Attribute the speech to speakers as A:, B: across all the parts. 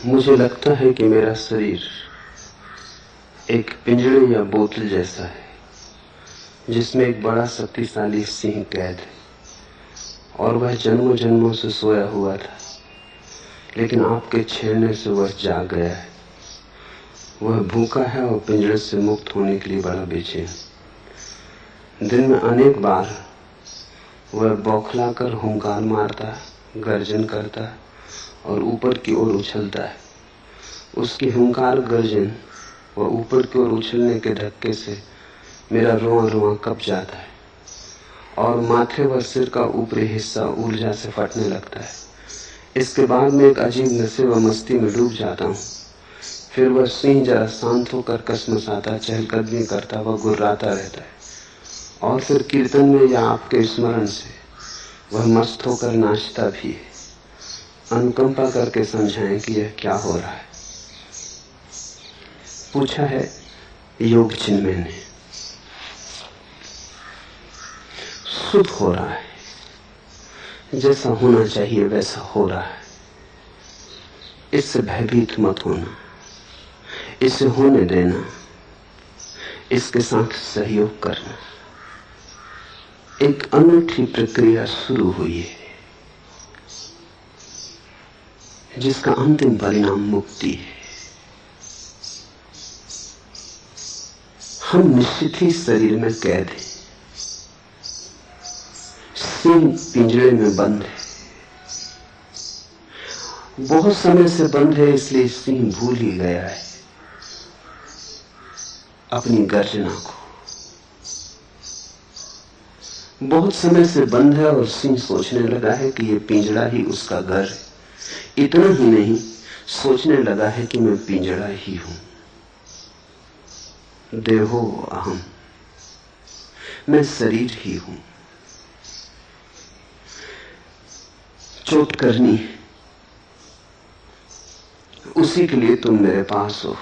A: मुझे लगता है कि मेरा शरीर एक पिंजरे या बोतल जैसा है जिसमें एक बड़ा शक्तिशाली सिंह कैद है और वह जन्मों जन्मों से सोया हुआ था, लेकिन आपके छेड़ने से वह जाग गया है। वह भूखा है और पिंजरे से मुक्त होने के लिए बड़ा बेचैन। दिन में अनेक बार वह बौखलाकर हुंकार मारता है, गर्जन करता है और ऊपर की ओर उछलता है। उसकी हुंकार गर्जन व ऊपर की ओर उछलने के धक्के से मेरा रोआ रोआ कँप जाता है और माथे व सिर का ऊपरी हिस्सा ऊर्जा से फटने लगता है। इसके बाद मैं एक अजीब नशे व मस्ती में डूब जाता हूँ। फिर वह सिंह जरा शांत होकर कसमसाता, चहलकदमी करता व गुर्राता रहता है और फिर कीर्तन में या आपके स्मरण से वह मस्त होकर नाचता भी है। अनुकंपा करके समझाएं कि यह क्या हो रहा है, पूछा है योग चिन्मय ने। शुभ हो रहा है, जैसा होना चाहिए वैसा हो रहा है। इससे भयभीत मत होना, इसे होने देना, इसके साथ सहयोग करना। एक अनूठी प्रक्रिया शुरू हुई है जिसका अंतिम परिणाम मुक्ति है। हम निश्चित ही शरीर में कैद हैं। सिंह पिंजरे में बंद है, बहुत समय से बंद है, इसलिए सिंह भूल ही गया है अपनी गर्जना को। बहुत समय से बंद है और सिंह सोचने लगा है कि यह पिंजरा ही उसका घर है। इतना ही नहीं, सोचने लगा है कि मैं पिंजरा ही हूं। देहो अहम, मैं शरीर ही हूं। चोट करनी उसी के लिए तुम मेरे पास हो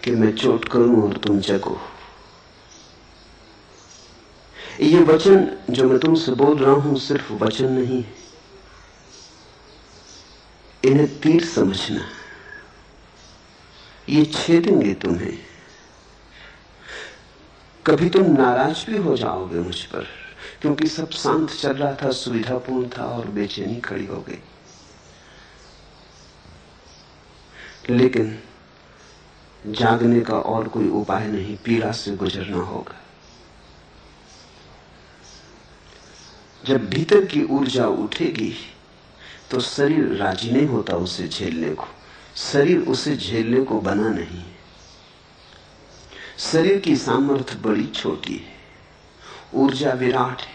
A: कि मैं चोट करूं और तुम जगो। ये वचन जो मैं तुमसे बोल रहा हूं सिर्फ वचन नहीं है, इन्हें तीर समझना। ये छेदेंगे तुम्हें। कभी तुम नाराज भी हो जाओगे मुझ पर, क्योंकि सब शांत चल रहा था, सुविधापूर्ण था और बेचैनी खड़ी हो गई। लेकिन जागने का और कोई उपाय नहीं, पीड़ा से गुजरना होगा। जब भीतर की ऊर्जा उठेगी तो शरीर राजी नहीं होता उसे झेलने को। शरीर उसे झेलने को बना नहीं। शरीर की सामर्थ्य बड़ी छोटी है, ऊर्जा विराट है।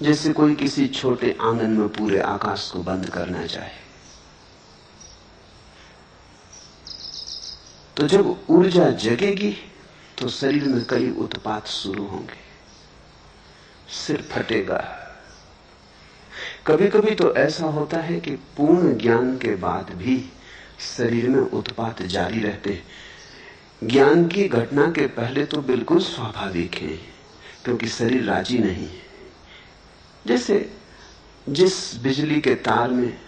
A: जैसे कोई किसी छोटे आंगन में पूरे आकाश को बंद करना चाहे, तो जब ऊर्जा जगेगी तो शरीर में कई उत्पात शुरू होंगे। सिर फटेगा। कभी कभी तो ऐसा होता है कि पूर्ण ज्ञान के बाद भी शरीर में उत्पात जारी रहते हैं। ज्ञान की घटना के पहले तो बिल्कुल स्वाभाविक है, क्योंकि शरीर राजी नहीं है। जैसे जिस बिजली के तार में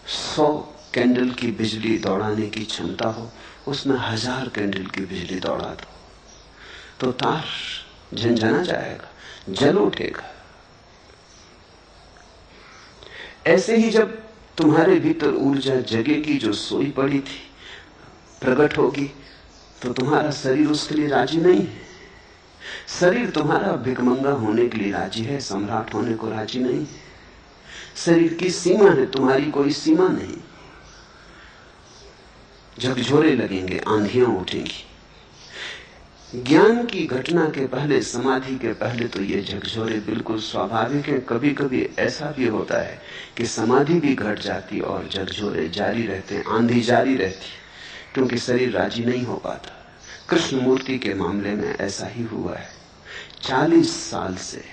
A: 100 कैंडल की बिजली दौड़ाने की क्षमता हो, उसमें 1000 कैंडल की बिजली दौड़ा दो तो तार झंझना जाएगा, जल उठेगा। ऐसे ही जब तुम्हारे भीतर ऊर्जा जगेगी, जो सोई पड़ी थी, प्रकट होगी, तो तुम्हारा शरीर उसके लिए राजी नहीं है। शरीर तुम्हारा भिखमंगा होने के लिए राजी है, सम्राट होने को राजी नहीं है। शरीर की सीमा है, तुम्हारी कोई सीमा नहीं। झकझोरे लगेंगे, आंधियां उठेंगी। ज्ञान की घटना के पहले, समाधि के पहले तो ये झकझोरे बिल्कुल स्वाभाविक है। कभी कभी ऐसा भी होता है कि समाधि भी घट जाती और झकझोरे जारी रहते हैं, आंधी जारी रहती, क्योंकि शरीर राजी नहीं हो पाता। कृष्ण मूर्ति के मामले में ऐसा ही हुआ है। 40 साल से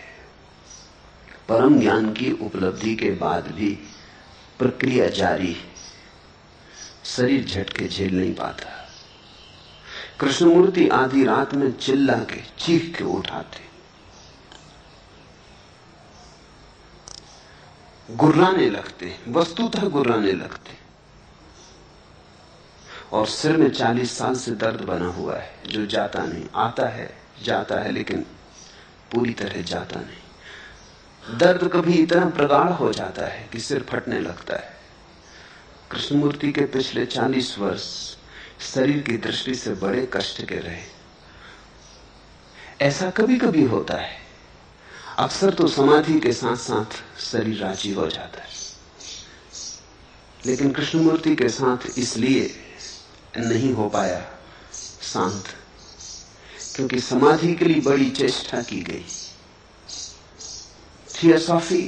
A: परम ज्ञान की उपलब्धि के बाद भी प्रक्रिया जारी, शरीर झटके झेल नहीं पाता। कृष्णमूर्ति आधी रात में चिल्ला के, चीख के उठाते। गुर्राने लगते, वस्तुतः गुर्राने लगते। और सिर में 40 साल से दर्द बना हुआ है जो जाता नहीं, आता है जाता है लेकिन पूरी तरह जाता नहीं। दर्द कभी इतना प्रगाढ़ हो जाता है कि सिर फटने लगता है। कृष्णमूर्ति के पिछले 40 वर्ष शरीर की दृष्टि से बड़े कष्ट के रहे। ऐसा कभी कभी होता है, अक्सर तो समाधि के साथ साथ शरीर राजी हो जाता है, लेकिन कृष्णमूर्ति के साथ इसलिए नहीं हो पाया शांत, क्योंकि समाधि के लिए बड़ी चेष्टा की गई। थियोसॉफी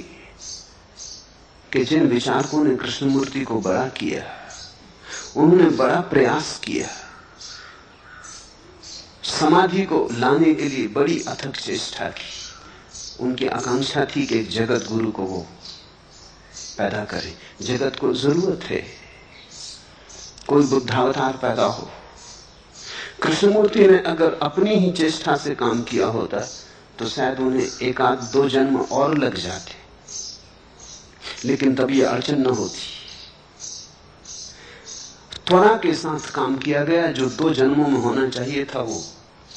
A: के जिन विचारकों ने कृष्णमूर्ति को बड़ा किया, उन्होंने बड़ा प्रयास किया, समाधि को लाने के लिए बड़ी अथक चेष्टा की। उनकी आकांक्षा थी कि एक जगत गुरु को वो पैदा करें। जगत को जरूरत है कोई बुद्धावतार पैदा हो। कृष्णमूर्ति ने अगर अपनी ही चेष्टा से काम किया होता तो शायद उन्हें 1-2 जन्म और लग जाते, लेकिन तब ये अड़चन न होती। त्वरा के साथ काम किया गया, जो 2 जन्मों में होना चाहिए था वो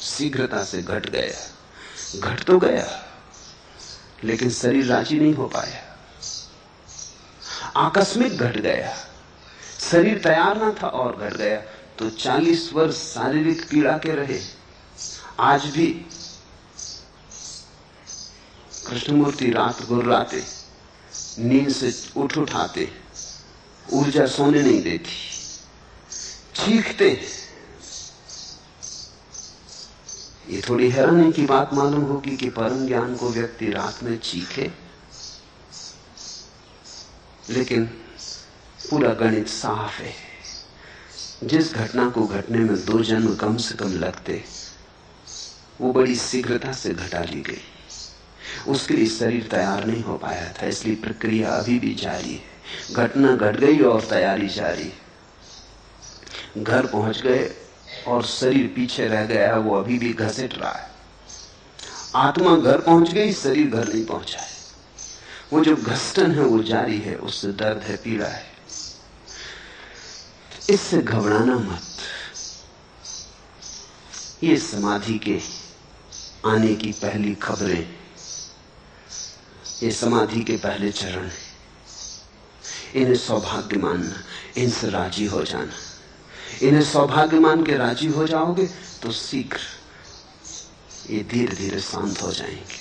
A: शीघ्रता से घट गया। घट तो गया लेकिन शरीर राजी नहीं हो पाया, आकस्मिक घट गया। शरीर तैयार ना था और घट गया। तो 40 वर्ष शारीरिक पीड़ा के रहे। आज भी कृष्णमूर्ति रात गुर्राते, नींद से उठाते, ऊर्जा सोने नहीं देती, चीखते। ये थोड़ी हैरानी की बात मालूम होगी कि परम ज्ञान को व्यक्ति रात में चीखे, लेकिन पूरा गणित साफ है। जिस घटना को घटने में 2 जन्म कम से कम लगते, वो बड़ी शीघ्रता से घटा ली गई। उसके लिए शरीर तैयार नहीं हो पाया था, इसलिए प्रक्रिया अभी भी जारी है। घटना घट गई और तैयारी जारी है। घर पहुंच गए और शरीर पीछे रह गया, वो अभी भी घसीट रहा है। आत्मा घर पहुंच गई, शरीर घर नहीं पहुंचा है। वो जो घसटन है वो जारी है, उससे दर्द है, पीड़ा है। इससे घबराना मत। ये समाधि के आने की पहली खबरें, ये समाधि के पहले चरण है। इन्हें सौभाग्य मानना, इनसे राजी हो जाना। इन्हें सौभाग्य मान के राजी हो जाओगे तो शीघ्र ये धीरे धीरे शांत हो जाएंगे।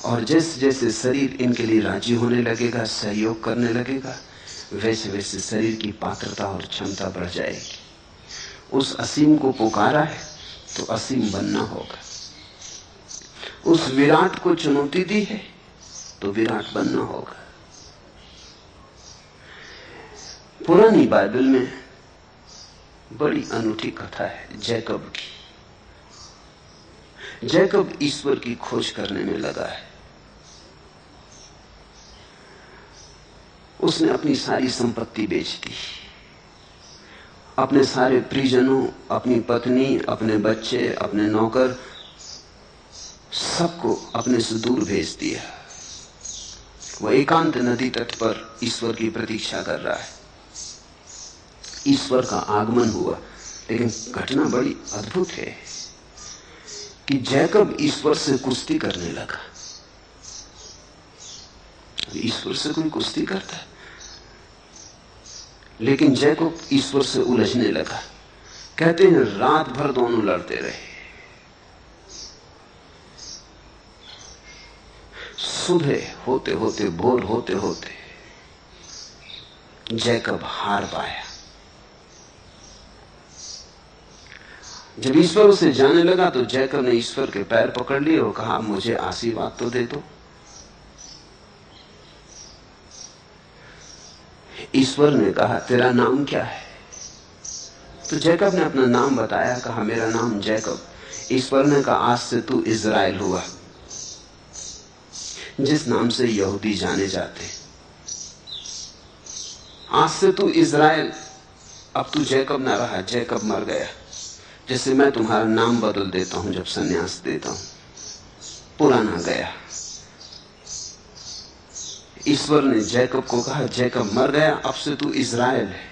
A: और जैसे जैसे शरीर इनके लिए राजी होने लगेगा, सहयोग करने लगेगा, वैसे वैसे शरीर की पात्रता और क्षमता बढ़ जाएगी। उस असीम को पुकारा है तो असीम बनना होगा। उस विराट को चुनौती दी है तो विराट बनना होगा। पुरानी बाइबल में बड़ी अनूठी कथा है जैकब की। जैकब ईश्वर की खोज करने में लगा है। उसने अपनी सारी संपत्ति बेच दी, अपने सारे परिजनों, अपनी पत्नी, अपने बच्चे, अपने नौकर, सबको अपने से दूर भेज दिया। वह एकांत नदी तट पर ईश्वर की प्रतीक्षा कर रहा है। ईश्वर का आगमन हुआ, लेकिन घटना बड़ी अद्भुत है कि जैकब ईश्वर से कुश्ती करने लगा। ईश्वर से कोई कुश्ती करता है, लेकिन जैकब ईश्वर से उलझने लगा। कहते हैं रात भर दोनों लड़ते रहे। सुबह होते होते, भोर होते होते जैकब हार पाया। जब ईश्वर उसे जाने लगा तो जैकब ने ईश्वर के पैर पकड़ लिए और कहा, मुझे आशीर्वाद तो दे दो। ईश्वर ने कहा, तेरा नाम क्या है? तो जैकब ने अपना नाम बताया, कहा मेरा नाम जैकब। ईश्वर ने कहा, आज से तू इज़राइल हुआ, जिस नाम से यहूदी जाने जाते। आज से तू इज़राइल, अब तू जैकब ना रहा, जैकब मर गया। जैसे मैं तुम्हारा नाम बदल देता हूं जब सन्यास देता हूं, पुराना गया। ईश्वर ने जैकब को कहा, जैकब मर गया, अब से तू इज़राइल है।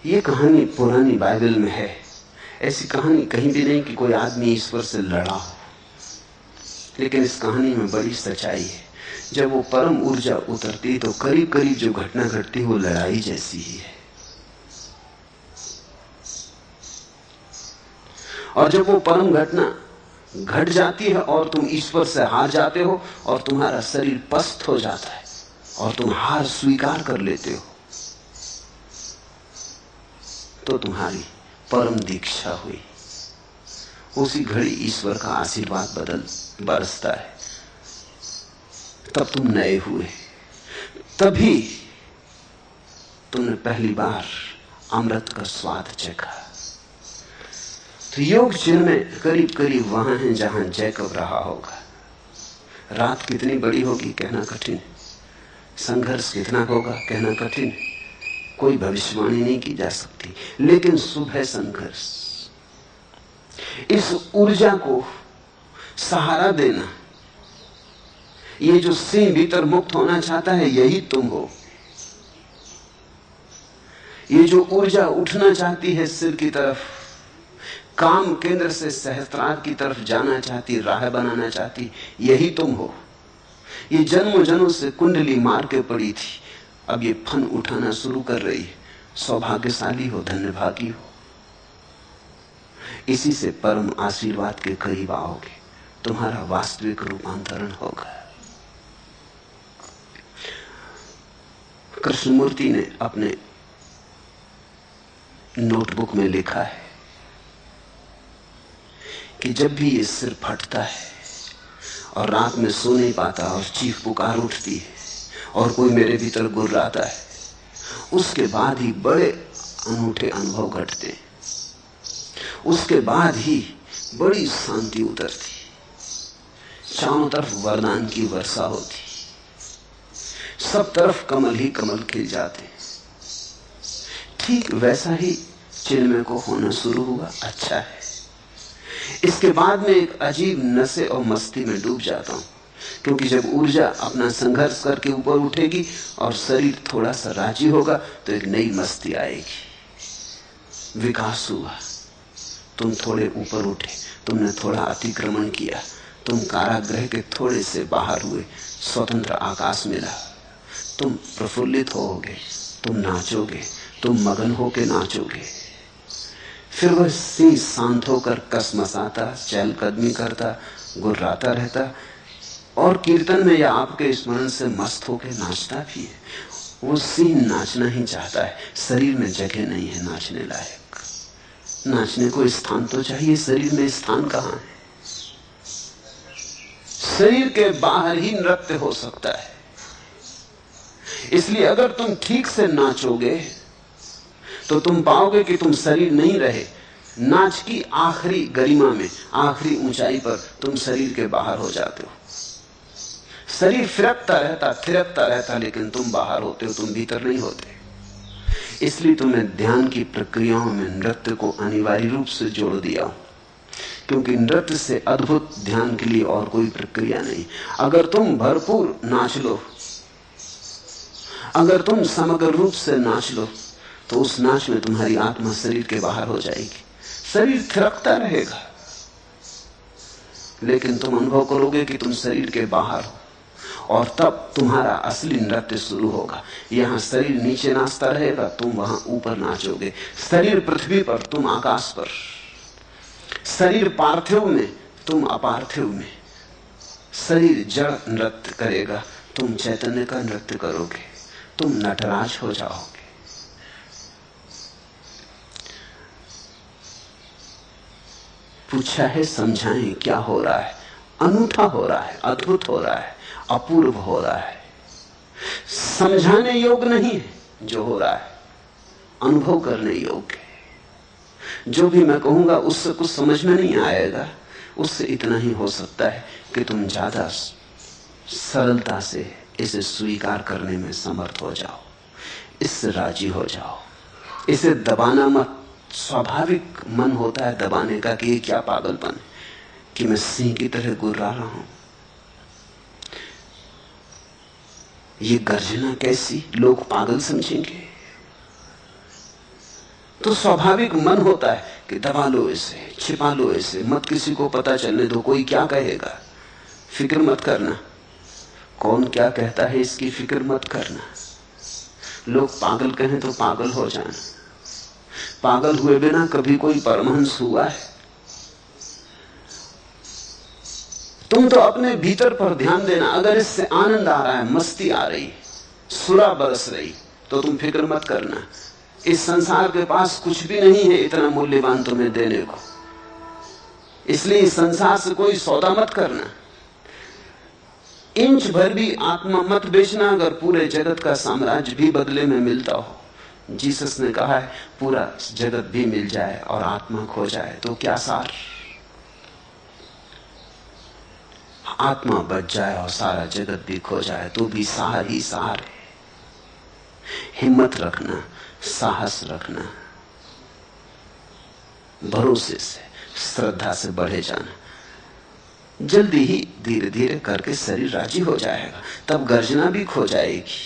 A: ये कहानी पुरानी बाइबल में है। ऐसी कहानी कहीं भी नहीं कि कोई आदमी ईश्वर से लड़ा हो, लेकिन इस कहानी में बड़ी सच्चाई है। जब वो परम ऊर्जा उतरती तो करीब करीब जो घटना घटती वो लड़ाई जैसी ही है। और जब वो परम घटना घट जाती है और तुम ईश्वर से हार जाते हो और तुम्हारा शरीर पस्त हो जाता है और तुम हार स्वीकार कर लेते हो, तो तुम्हारी परम दीक्षा हुई। उसी घड़ी ईश्वर का आशीर्वाद बरसता है, तब तुम नए हुए, तभी तुमने पहली बार अमृत का स्वाद चखा। तो योग चिन्ह में करीब करीब वहां है जहां जैकब रहा होगा। रात कितनी बड़ी होगी कहना कठिन है, संघर्ष कितना होगा कहना कठिन है, कोई भविष्यवाणी नहीं की जा सकती, लेकिन सुबह संघर्ष। इस ऊर्जा को सहारा देना, ये जो सिंह भीतर मुक्त होना चाहता है, यही तुम हो। ये जो ऊर्जा उठना चाहती है सिर की तरफ, काम केंद्र से सहस्त्रार की तरफ जाना चाहती, राह बनाना चाहती, यही तुम हो। ये जन्मों जन्मों से कुंडली मार के पड़ी थी, अब ये फन उठाना शुरू कर रही है। सौभाग्यशाली हो, धन्यभागी हो। इसी से परम आशीर्वाद के करीब आओगे, तुम्हारा वास्तविक रूपांतरण होगा। कृष्णमूर्ति ने अपने नोटबुक में लिखा है कि जब भी ये सिर फटता है और रात में सो नहीं पाता और चीख पुकार उठती है और कोई मेरे भीतर गुर्राता है, उसके बाद ही बड़े अनूठे अनुभव घटते हैं। उसके बाद ही बड़ी शांति उतरती, चारों तरफ वरदान की वर्षा होती, सब तरफ कमल ही कमल खिल जाते। ठीक वैसा ही चिन्मय को होना शुरू हुआ। अच्छा है। इसके बाद में एक अजीब नशे और मस्ती में डूब जाता हूं, क्योंकि जब ऊर्जा अपना संघर्ष करके ऊपर उठेगी और शरीर थोड़ा सा राजी होगा तो एक नई मस्ती आएगी। विकास हुआ, तुम थोड़े ऊपर उठे, तुमने थोड़ा अतिक्रमण किया, तुम कारागृह के थोड़े से बाहर हुए, स्वतंत्र आकाश मिला, तुम प्रफुल्लित होगे, तुम नाचोगे, तुम मगन होके नाचोगे। फिर वह सिंह शांत होकर कसमसाता, चहलकदमी करता, गुर्राता रहता और कीर्तन में या आपके स्मरण से मस्त होकर नाचता भी है। वो सिंह नाचना ही चाहता है, शरीर में जगह नहीं है नाचने लायक। नाचने को स्थान तो चाहिए, शरीर में स्थान कहाँ है? शरीर के बाहर ही नृत्य हो सकता है। इसलिए अगर तुम ठीक से नाचोगे तो तुम पाओगे कि तुम शरीर नहीं रहे। नाच की आखिरी गरिमा में, आखिरी ऊंचाई पर तुम शरीर के बाहर हो जाते हो। शरीर फिरकता रहता, थिरकता रहता, लेकिन तुम बाहर होते हो, तुम भीतर नहीं होते। इसलिए तुम्हें ध्यान की प्रक्रियाओं में नृत्य को अनिवार्य रूप से जोड़ दिया हूं, क्योंकि नृत्य से अद्भुत ध्यान के लिए और कोई प्रक्रिया नहीं। अगर तुम भरपूर नाच लो, अगर तुम समग्र रूप से नाच लो, तो उस नाच में तुम्हारी आत्मा शरीर के बाहर हो जाएगी। शरीर थिरकता रहेगा, लेकिन तुम अनुभव करोगे कि तुम शरीर के बाहर हो, और तब तुम्हारा असली नृत्य शुरू होगा। यहां शरीर नीचे नाचता रहेगा, तुम वहां ऊपर नाचोगे। शरीर पृथ्वी पर, तुम आकाश पर। शरीर पार्थिव में, तुम अपार्थिव में। शरीर जड़ नृत्य करेगा, तुम चैतन्य का नृत्य करोगे, तुम नटराज हो जाओगे। पूछा है समझाएं क्या हो रहा है? अनूठा हो रहा है, अद्भुत हो रहा है, अपूर्व हो रहा है। समझाने योग्य नहीं है जो हो रहा है, अनुभव करने योग्य है। जो भी मैं कहूंगा उससे कुछ समझ में नहीं आएगा, उससे इतना ही हो सकता है कि तुम ज्यादा सरलता से इसे स्वीकार करने में समर्थ हो जाओ, इससे राजी हो जाओ। इसे दबाना मत। स्वाभाविक मन होता है दबाने का कि ये क्या पागलपन है कि मैं सिंह की तरह गुर्रा रहा हूं। ये गर्जना कैसी, लोग पागल समझेंगे। तो स्वाभाविक मन होता है कि दबा लो इसे, छिपा लो इसे, मत किसी को पता चलने दो, कोई क्या कहेगा, फिक्र मत करना, कौन क्या कहता है इसकी फिक्र मत करना। लोग पागल कहें तो पागल हो जाना, पागल हुए बिना कभी कोई परमहंस हुआ है? तुम तो अपने भीतर पर ध्यान देना। अगर इससे आनंद आ रहा है, मस्ती आ रही, सुरा बरस रही, तो तुम फिक्र मत करना। इस संसार के पास कुछ भी नहीं है इतना मूल्यवान तुम्हें देने को, इसलिए इस संसार से कोई सौदा मत करना। इंच भर भी आत्मा मत बेचना, अगर पूरे जगत का साम्राज्य भी बदले में मिलता हो। जीसस ने कहा है पूरा जगत भी मिल जाए और आत्मा खो जाए तो क्या सार? आत्मा बच जाए और सारा जगत भी खो जाए तो भी सार ही सार है। हिम्मत रखना, साहस रखना, भरोसे से, श्रद्धा से बढ़े जाना। जल्दी ही धीरे धीरे करके शरीर राजी हो जाएगा, तब गर्जना भी खो जाएगी,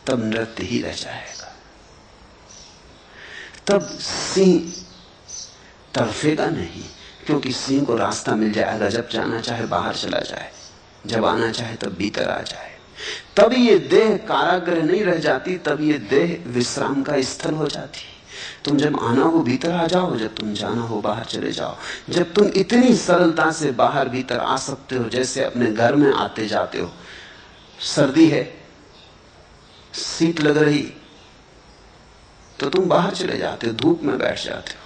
A: तब नृत्य ही रह जाएगा, तब सिंह तड़फेगा नहीं, क्योंकि सिंह को रास्ता मिल जाएगा। जब जाना चाहे बाहर चला जाए, जब आना चाहे तब भीतर आ जाए। तब ये देह कारागृह नहीं रह जाती, तब ये देह विश्राम का स्थल हो जाती। तुम जब आना हो भीतर आ जाओ, जब तुम जाना हो बाहर चले जाओ। जब तुम इतनी सरलता से बाहर भीतर आ सकते हो जैसे अपने घर में आते जाते हो। सर्दी है, शीत लग रही, तो तुम बाहर चले जाते हो, धूप में बैठ जाते हो।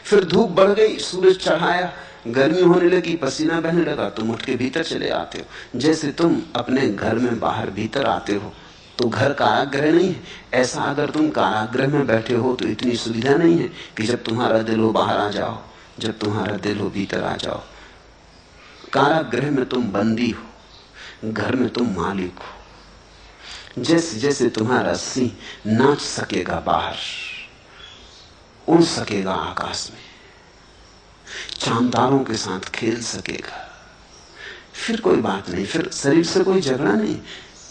A: फिर धूप बढ़ गई, सूरज चढ़ाया, गर्मी होने लगी, पसीना बहने लगा, तुम उठ के भीतर चले आते हो। जैसे तुम अपने घर में बाहर भीतर आते हो, तो घर कारागृह नहीं है। ऐसा अगर तुम कारागृह में बैठे हो तो इतनी सुविधा नहीं है कि जब तुम्हारा दिल हो बाहर आ जाओ, जब तुम्हारा दिल हो भीतर आ जाओ। कारागृह में तुम बंदी हो, घर में तुम मालिक हो। जैसे जैसे तुम्हारा सिंह नाच सकेगा बाहर, उड़ सकेगा आकाश में, चांद तारों के साथ खेल सकेगा, फिर कोई बात नहीं, फिर शरीर से कोई झगड़ा नहीं,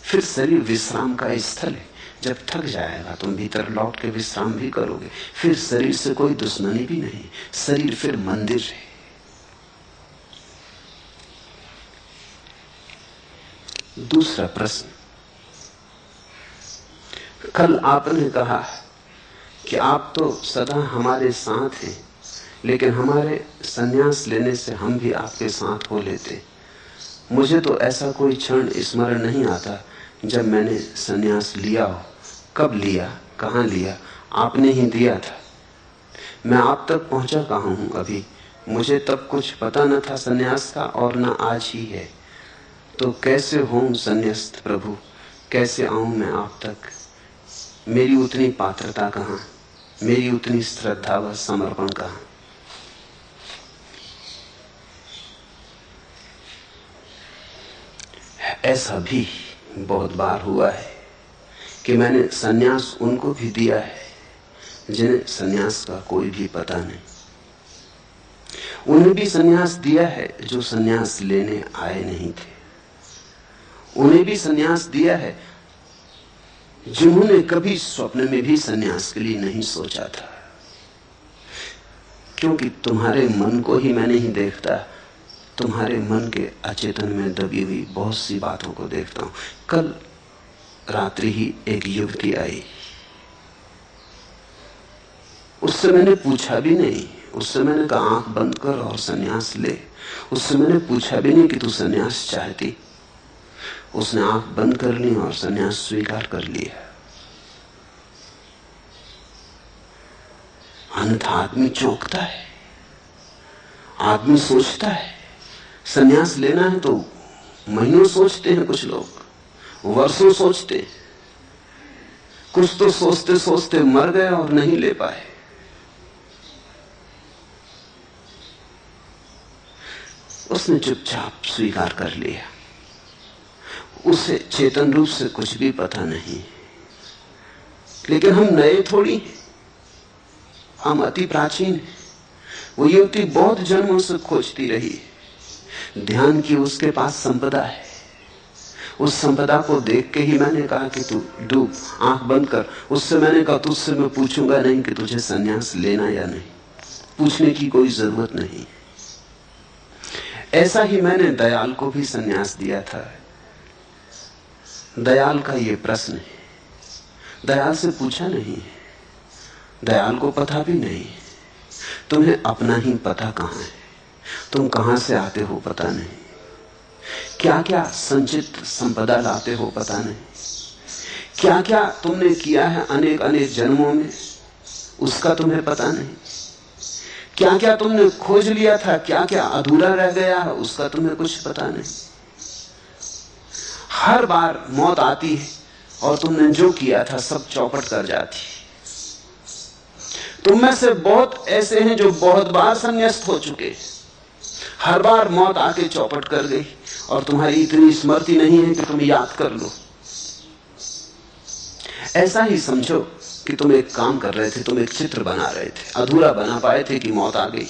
A: फिर शरीर विश्राम का स्थल है। जब थक जाएगा तुम भीतर लौट के विश्राम भी करोगे, फिर शरीर से कोई दुश्मनी भी नहीं, शरीर फिर मंदिर है। दूसरा प्रश्न, कल आपने कहा कि आप तो सदा हमारे साथ हैं, लेकिन हमारे संन्यास लेने से हम भी आपके साथ हो लेते। मुझे तो ऐसा कोई क्षण स्मरण नहीं आता जब मैंने संन्यास लिया हो। कब लिया, कहाँ लिया? आपने ही दिया था। मैं आप तक पहुंचा कहाँ हूं अभी? मुझे तब कुछ पता न था संन्यास का, और न आज ही है। तो कैसे हों संन्यास्त प्रभु, कैसे आऊं मैं आप तक? मेरी उतनी पात्रता कहाँ, मेरी उतनी श्रद्धा व समर्पण कहाँ? ऐसा भी बहुत बार हुआ है कि मैंने सन्यास उनको भी दिया है जिन्हें सन्यास का कोई भी पता नहीं। उन्हें भी सन्यास दिया है जो सन्यास लेने आए नहीं थे। उन्हें भी सन्यास दिया है जिन्होंने कभी स्वप्न में भी सन्यास के लिए नहीं सोचा था। क्योंकि तुम्हारे मन को ही मैं नहीं देखता, तुम्हारे मन के अचेतन में दबी हुई बहुत सी बातों को देखता हूं। कल रात्रि ही एक युवती आई, उससे मैंने पूछा भी नहीं, उससे मैंने कहा आंख बंद कर और सन्यास ले। उससे मैंने पूछा भी नहीं कि तू सन्यास चाहती। उसने आंख बंद कर ली और सन्यास स्वीकार कर लिया। अन्यथा आदमी चौंकता है, आदमी सोचता है। सन्यास लेना है तो महीनों सोचते हैं, कुछ लोग वर्षों सोचते हैं, कुछ तो सोचते सोचते मर गए और नहीं ले पाए। उसने चुपचाप स्वीकार कर लिया। उसे चेतन रूप से कुछ भी पता नहीं। लेकिन हम नए थोड़ी हैं, हम अति प्राचीन हैं। वो युवती बहुत जन्मों से खोजती रही, ध्यान की उसके पास संपदा है। उस संपदा को देख के ही मैंने कहा कि तू डूब, आंख बंद कर। उससे मैंने कहा तुझसे मैं पूछूंगा नहीं कि तुझे संन्यास लेना या नहीं, पूछने की कोई जरूरत नहीं। ऐसा ही मैंने दयाल को भी संन्यास दिया था। दयाल का ये प्रश्न है, दयाल से पूछा नहीं, दयाल को पता भी नहीं। तुम्हें अपना ही पता कहां है, तुम कहां से आते हो पता नहीं, क्या क्या संचित संपदा लाते हो पता नहीं, क्या क्या तुमने किया है अनेक अनेक जन्मों में उसका तुम्हें पता नहीं, क्या क्या तुमने खोज लिया था, क्या क्या अधूरा रह गया है उसका तुम्हें कुछ पता नहीं। हर बार मौत आती है और तुमने जो किया था सब चौपट कर जाती। तुम में से बहुत ऐसे हैं जो बहुत बार संन्यास्त हो चुके, हर बार मौत आके चौपट कर गई और तुम्हारी इतनी स्मृति नहीं है कि तुम याद कर लो। ऐसा ही समझो कि तुम एक काम कर रहे थे, तुम एक चित्र बना रहे थे, अधूरा बना पाए थे कि मौत आ गई।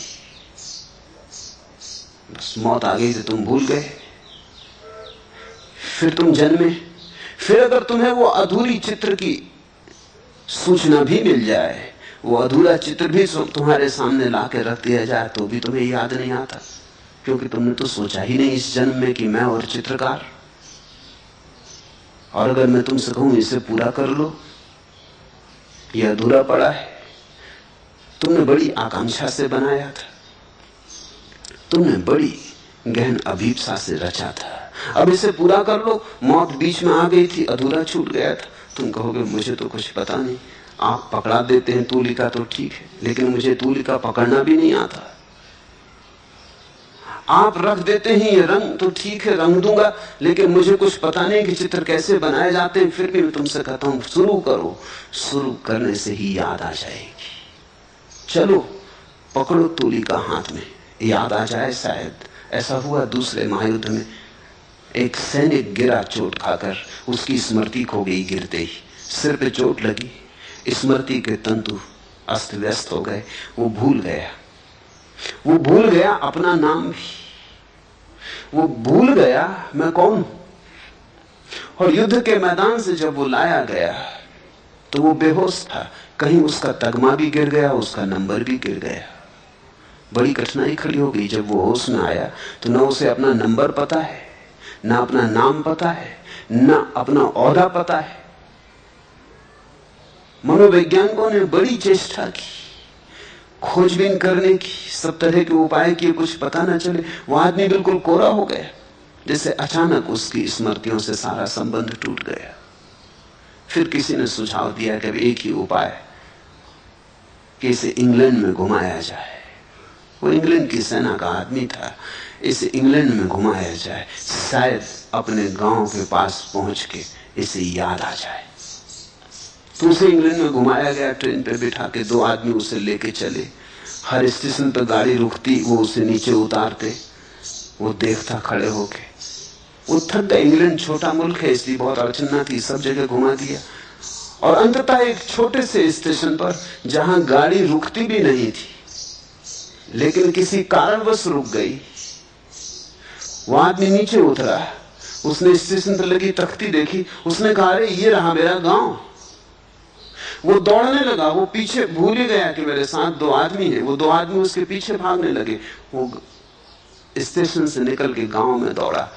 A: बस मौत आ गई तो तुम भूल गए, फिर तुम जन्मे। फिर अगर तुम्हें वो अधूरी चित्र की सूचना भी मिल जाए, वो अधूरा चित्र भी तुम्हारे सामने ला के रख दिया जाए, तो भी तुम्हें याद नहीं आता, क्योंकि तुमने तो सोचा ही नहीं इस जन्म में कि मैं और चित्रकार। और अगर मैं तुमसे कहूं इसे पूरा कर लो, ये अधूरा पड़ा है, तुमने बड़ी आकांक्षा से बनाया था, तुमने बड़ी गहन अभीप्सा से रचा था, अब इसे पूरा कर लो। मौत बीच में आ गई थी, अधूरा छूट गया था। तुम कहोगे मुझे तो कुछ पता नहीं, आप पकड़ा देते हैं तूलिका तो ठीक है, लेकिन मुझे तूलिका पकड़ना भी नहीं आता। आप रख देते हैं ये रंग तो ठीक है, रंग दूंगा, लेकिन मुझे कुछ पता नहीं कि चित्र कैसे बनाए जाते हैं। फिर भी मैं तुमसे कहता हूं शुरू करो, शुरू करने से ही याद आ जाएगी। चलो पकड़ो तूलिका हाथ में, याद आ जाए शायद। ऐसा हुआ दूसरे महायुद्ध में, एक सैनिक गिरा चोट खाकर, उसकी स्मृति खो गई गिरते ही, सिर पे चोट लगी, स्मृति के तंतु अस्त व्यस्त हो गए, वो भूल गया अपना नाम भी, वो भूल गया मैं कौन हूं। और युद्ध के मैदान से जब वो लाया गया तो वो बेहोश था, कहीं उसका तगमा भी गिर गया, उसका नंबर भी गिर गया। बड़ी कठिनाई खड़ी हो गई। जब वो होश में आया तो न उसे अपना नंबर पता है, न अपना नाम पता है, न अपना ओहदा पता है। मनोवैज्ञानिकों ने बड़ी चेष्टा की, खोजबीन करने की, सब तरह के उपाय किए, कुछ पता न चले। वो आदमी बिल्कुल कोरा हो गया, जैसे अचानक उसकी स्मृतियों से सारा संबंध टूट गया। फिर किसी ने सुझाव दिया कि एक ही उपाय कि इसे इंग्लैंड में घुमाया जाए। वो इंग्लैंड की सेना का आदमी था, इसे इंग्लैंड में घुमाया जाए, शायद अपने गांव के पास पहुंच के इसे याद आ जाए। तो उसे इंग्लैंड में घुमाया गया, ट्रेन पे बिठा के 2 आदमी उसे लेके चले। हर स्टेशन पर गाड़ी रुकती, वो उसे नीचे उतारते, वो देखता खड़े होके। वो थक गया, इंग्लैंड छोटा मुल्क है इसलिए बहुत अड़चन न थी, सब जगह घुमा दिया। और अंततः एक छोटे से स्टेशन पर जहां गाड़ी रुकती भी नहीं थी, लेकिन किसी कारणवश रुक गई, वो आदमी नीचे उतरा, उसने स्टेशन पर लगी तख्ती देखी, उसने कहा अरे ये रहा मेरा गांव। वो दौड़ने लगा, वो पीछे भूल ही गया कि मेरे साथ 2 आदमी हैं। वो 2 आदमी उसके पीछे भागने लगे। वो स्टेशन से निकल के गांव में दौड़ा,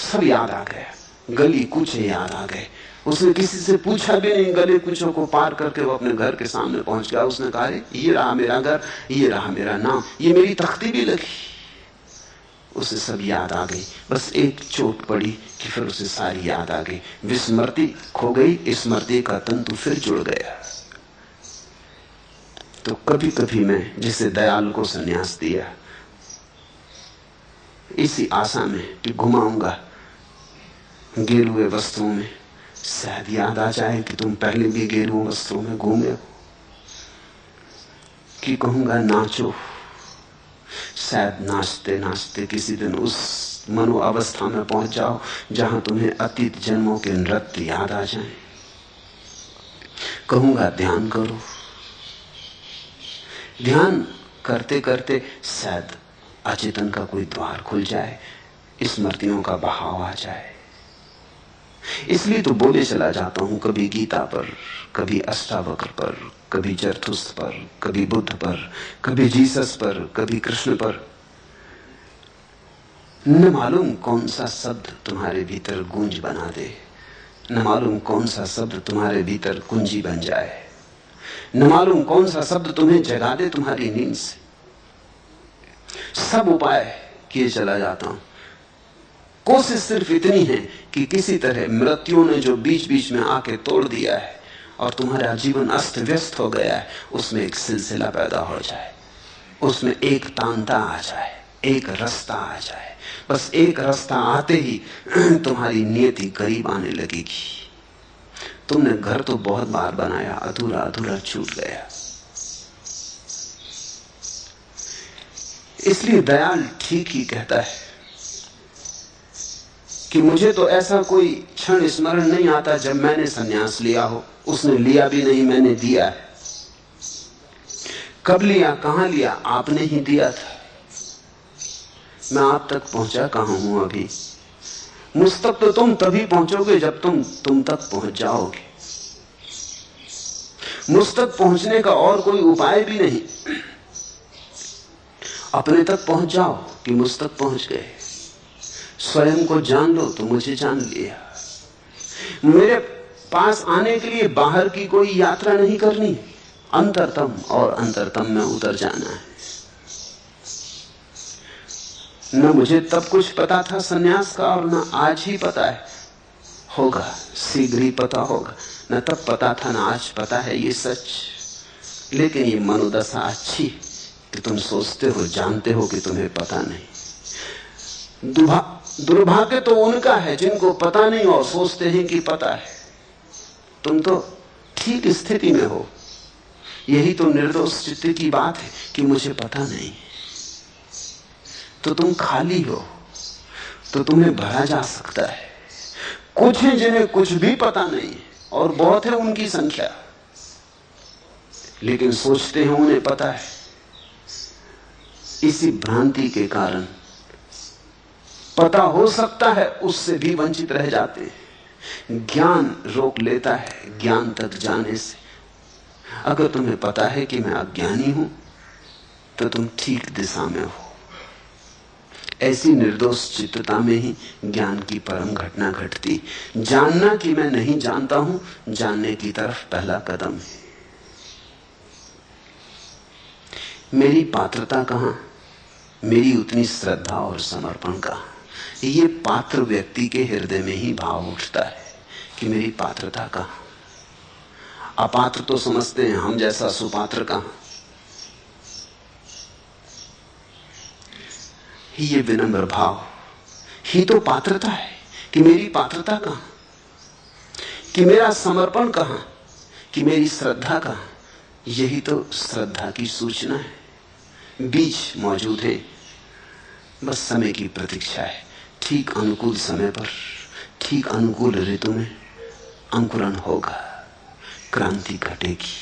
A: सब याद आ गया, गली कूचे याद आ गए। उसने किसी से पूछा भी नहीं, गली कूचों को पार करके वो अपने घर के सामने पहुंच गया। उसने कहा ये रहा मेरा घर, ये रहा मेरा नाम, ये मेरी तख्ती भी लगी। उसे सब याद आ गई, बस एक चोट पड़ी कि फिर उसे सारी याद आ गई। विस्मृति खो गई, स्मृति का तंतु फिर जुड़ गया। तो कभी कभी मैं जिसे दयाल को संन्यास दिया, इसी आशा में कि घुमाऊंगा गेरुए वस्त्रों में, शायद याद आ जाए कि तुम पहले भी गेरुए वस्त्रों में घूमे हो, कि कहूंगा नाचो, शायद नाचते नाचते किसी दिन उस मनो अवस्था में पहुंच जाओ जहां तुम्हें अतीत जन्मों के नृत्य याद आ जाएं। कहूंगा ध्यान करो, ध्यान करते करते शायद अचेतन का कोई द्वार खुल जाए, स्मृतियों का बहाव आ जाए। इसलिए तो बोले चला जाता हूं, कभी गीता पर, कभी अष्टावक्र पर, कभी जरथुस्त्र पर, कभी बुद्ध पर, कभी जीसस पर, कभी कृष्ण पर। न मालूम कौन सा शब्द तुम्हारे भीतर गूंज बना दे, न मालूम कौन सा शब्द तुम्हारे भीतर कुंजी बन जाए, न मालूम कौन सा शब्द तुम्हें जगा दे तुम्हारी नींद से। सब उपाय किए चला जाता हूं, कोशिश सिर्फ इतनी है कि किसी तरह मृत्यु ने जो बीच बीच में आके तोड़ दिया है और तुम्हारा जीवन अस्त व्यस्त हो गया है, उसमें एक सिलसिला पैदा हो जाए, उसमें एक तांता आ जाए, एक रास्ता आ जाए। बस एक रास्ता आते ही तुम्हारी नियति करीब आने लगेगी। तुमने घर तो बहुत बार बनाया, अधूरा अधूरा छूट गया। इसलिए दयाल ठीक ही कहता है कि मुझे तो ऐसा कोई क्षण स्मरण नहीं आता जब मैंने संन्यास लिया हो। उसने लिया भी नहीं, मैंने दिया है। कब लिया, कहां लिया, आपने ही दिया था। मैं आप तक पहुंचा कहां हूं अभी? मुझ तक तो तुम तभी पहुंचोगे जब तुम तक पहुंच जाओगे। मुझ तक पहुंचने का और कोई उपाय भी नहीं। अपने तक पहुंच जाओ कि मुझ तक पहुंच गए। स्वयं को जान लो तो मुझे जान लिया। मेरे पास आने के लिए बाहर की कोई यात्रा नहीं करनी, अंतरतम और अंतरतम में उतर जाना है। न मुझे तब कुछ पता था सन्यास का, और न आज ही पता है। होगा, शीघ्र ही पता होगा। न तब पता था, न आज पता है, ये सच। लेकिन ये मनोदशा अच्छी कि तुम सोचते हो, जानते हो कि तुम्हें पता नहीं। दुर्भाग्य तो उनका है जिनको पता नहीं और सोचते हैं कि पता है। तुम तो ठीक स्थिति में हो। यही तो निर्दोष चित्त की बात है कि मुझे पता नहीं। तो तुम खाली हो, तो तुम्हें भरा जा सकता है। कुछ हैं जिन्हें कुछ भी पता नहीं है और बहुत है उनकी संख्या, लेकिन सोचते हैं उन्हें पता है। इसी भ्रांति के कारण पता हो सकता है उससे भी वंचित रह जाते हैं। ज्ञान रोक लेता है ज्ञान तक जाने से। अगर तुम्हें पता है कि मैं अज्ञानी हूं तो तुम ठीक दिशा में हो। ऐसी निर्दोष चित्तता में ही ज्ञान की परम घटना घटती। जानना कि मैं नहीं जानता हूं, जानने की तरफ पहला कदम है। मेरी पात्रता कहां, मेरी उतनी श्रद्धा और समर्पण कहां? ये पात्र व्यक्ति के हृदय में ही भाव उठता है कि मेरी पात्रता कहां। अपात्र तो समझते हैं, हम जैसा सुपात्र कहां। ये विनम्र भाव ही तो पात्रता है कि मेरी पात्रता कहां, कि मेरा समर्पण कहां, कि मेरी श्रद्धा कहां। यही तो श्रद्धा की सूचना है। बीज मौजूद है, बस समय की प्रतीक्षा है। ठीक अनुकूल समय पर, ठीक अनुकूल ऋतु में अंकुरण होगा, क्रांति घटेगी।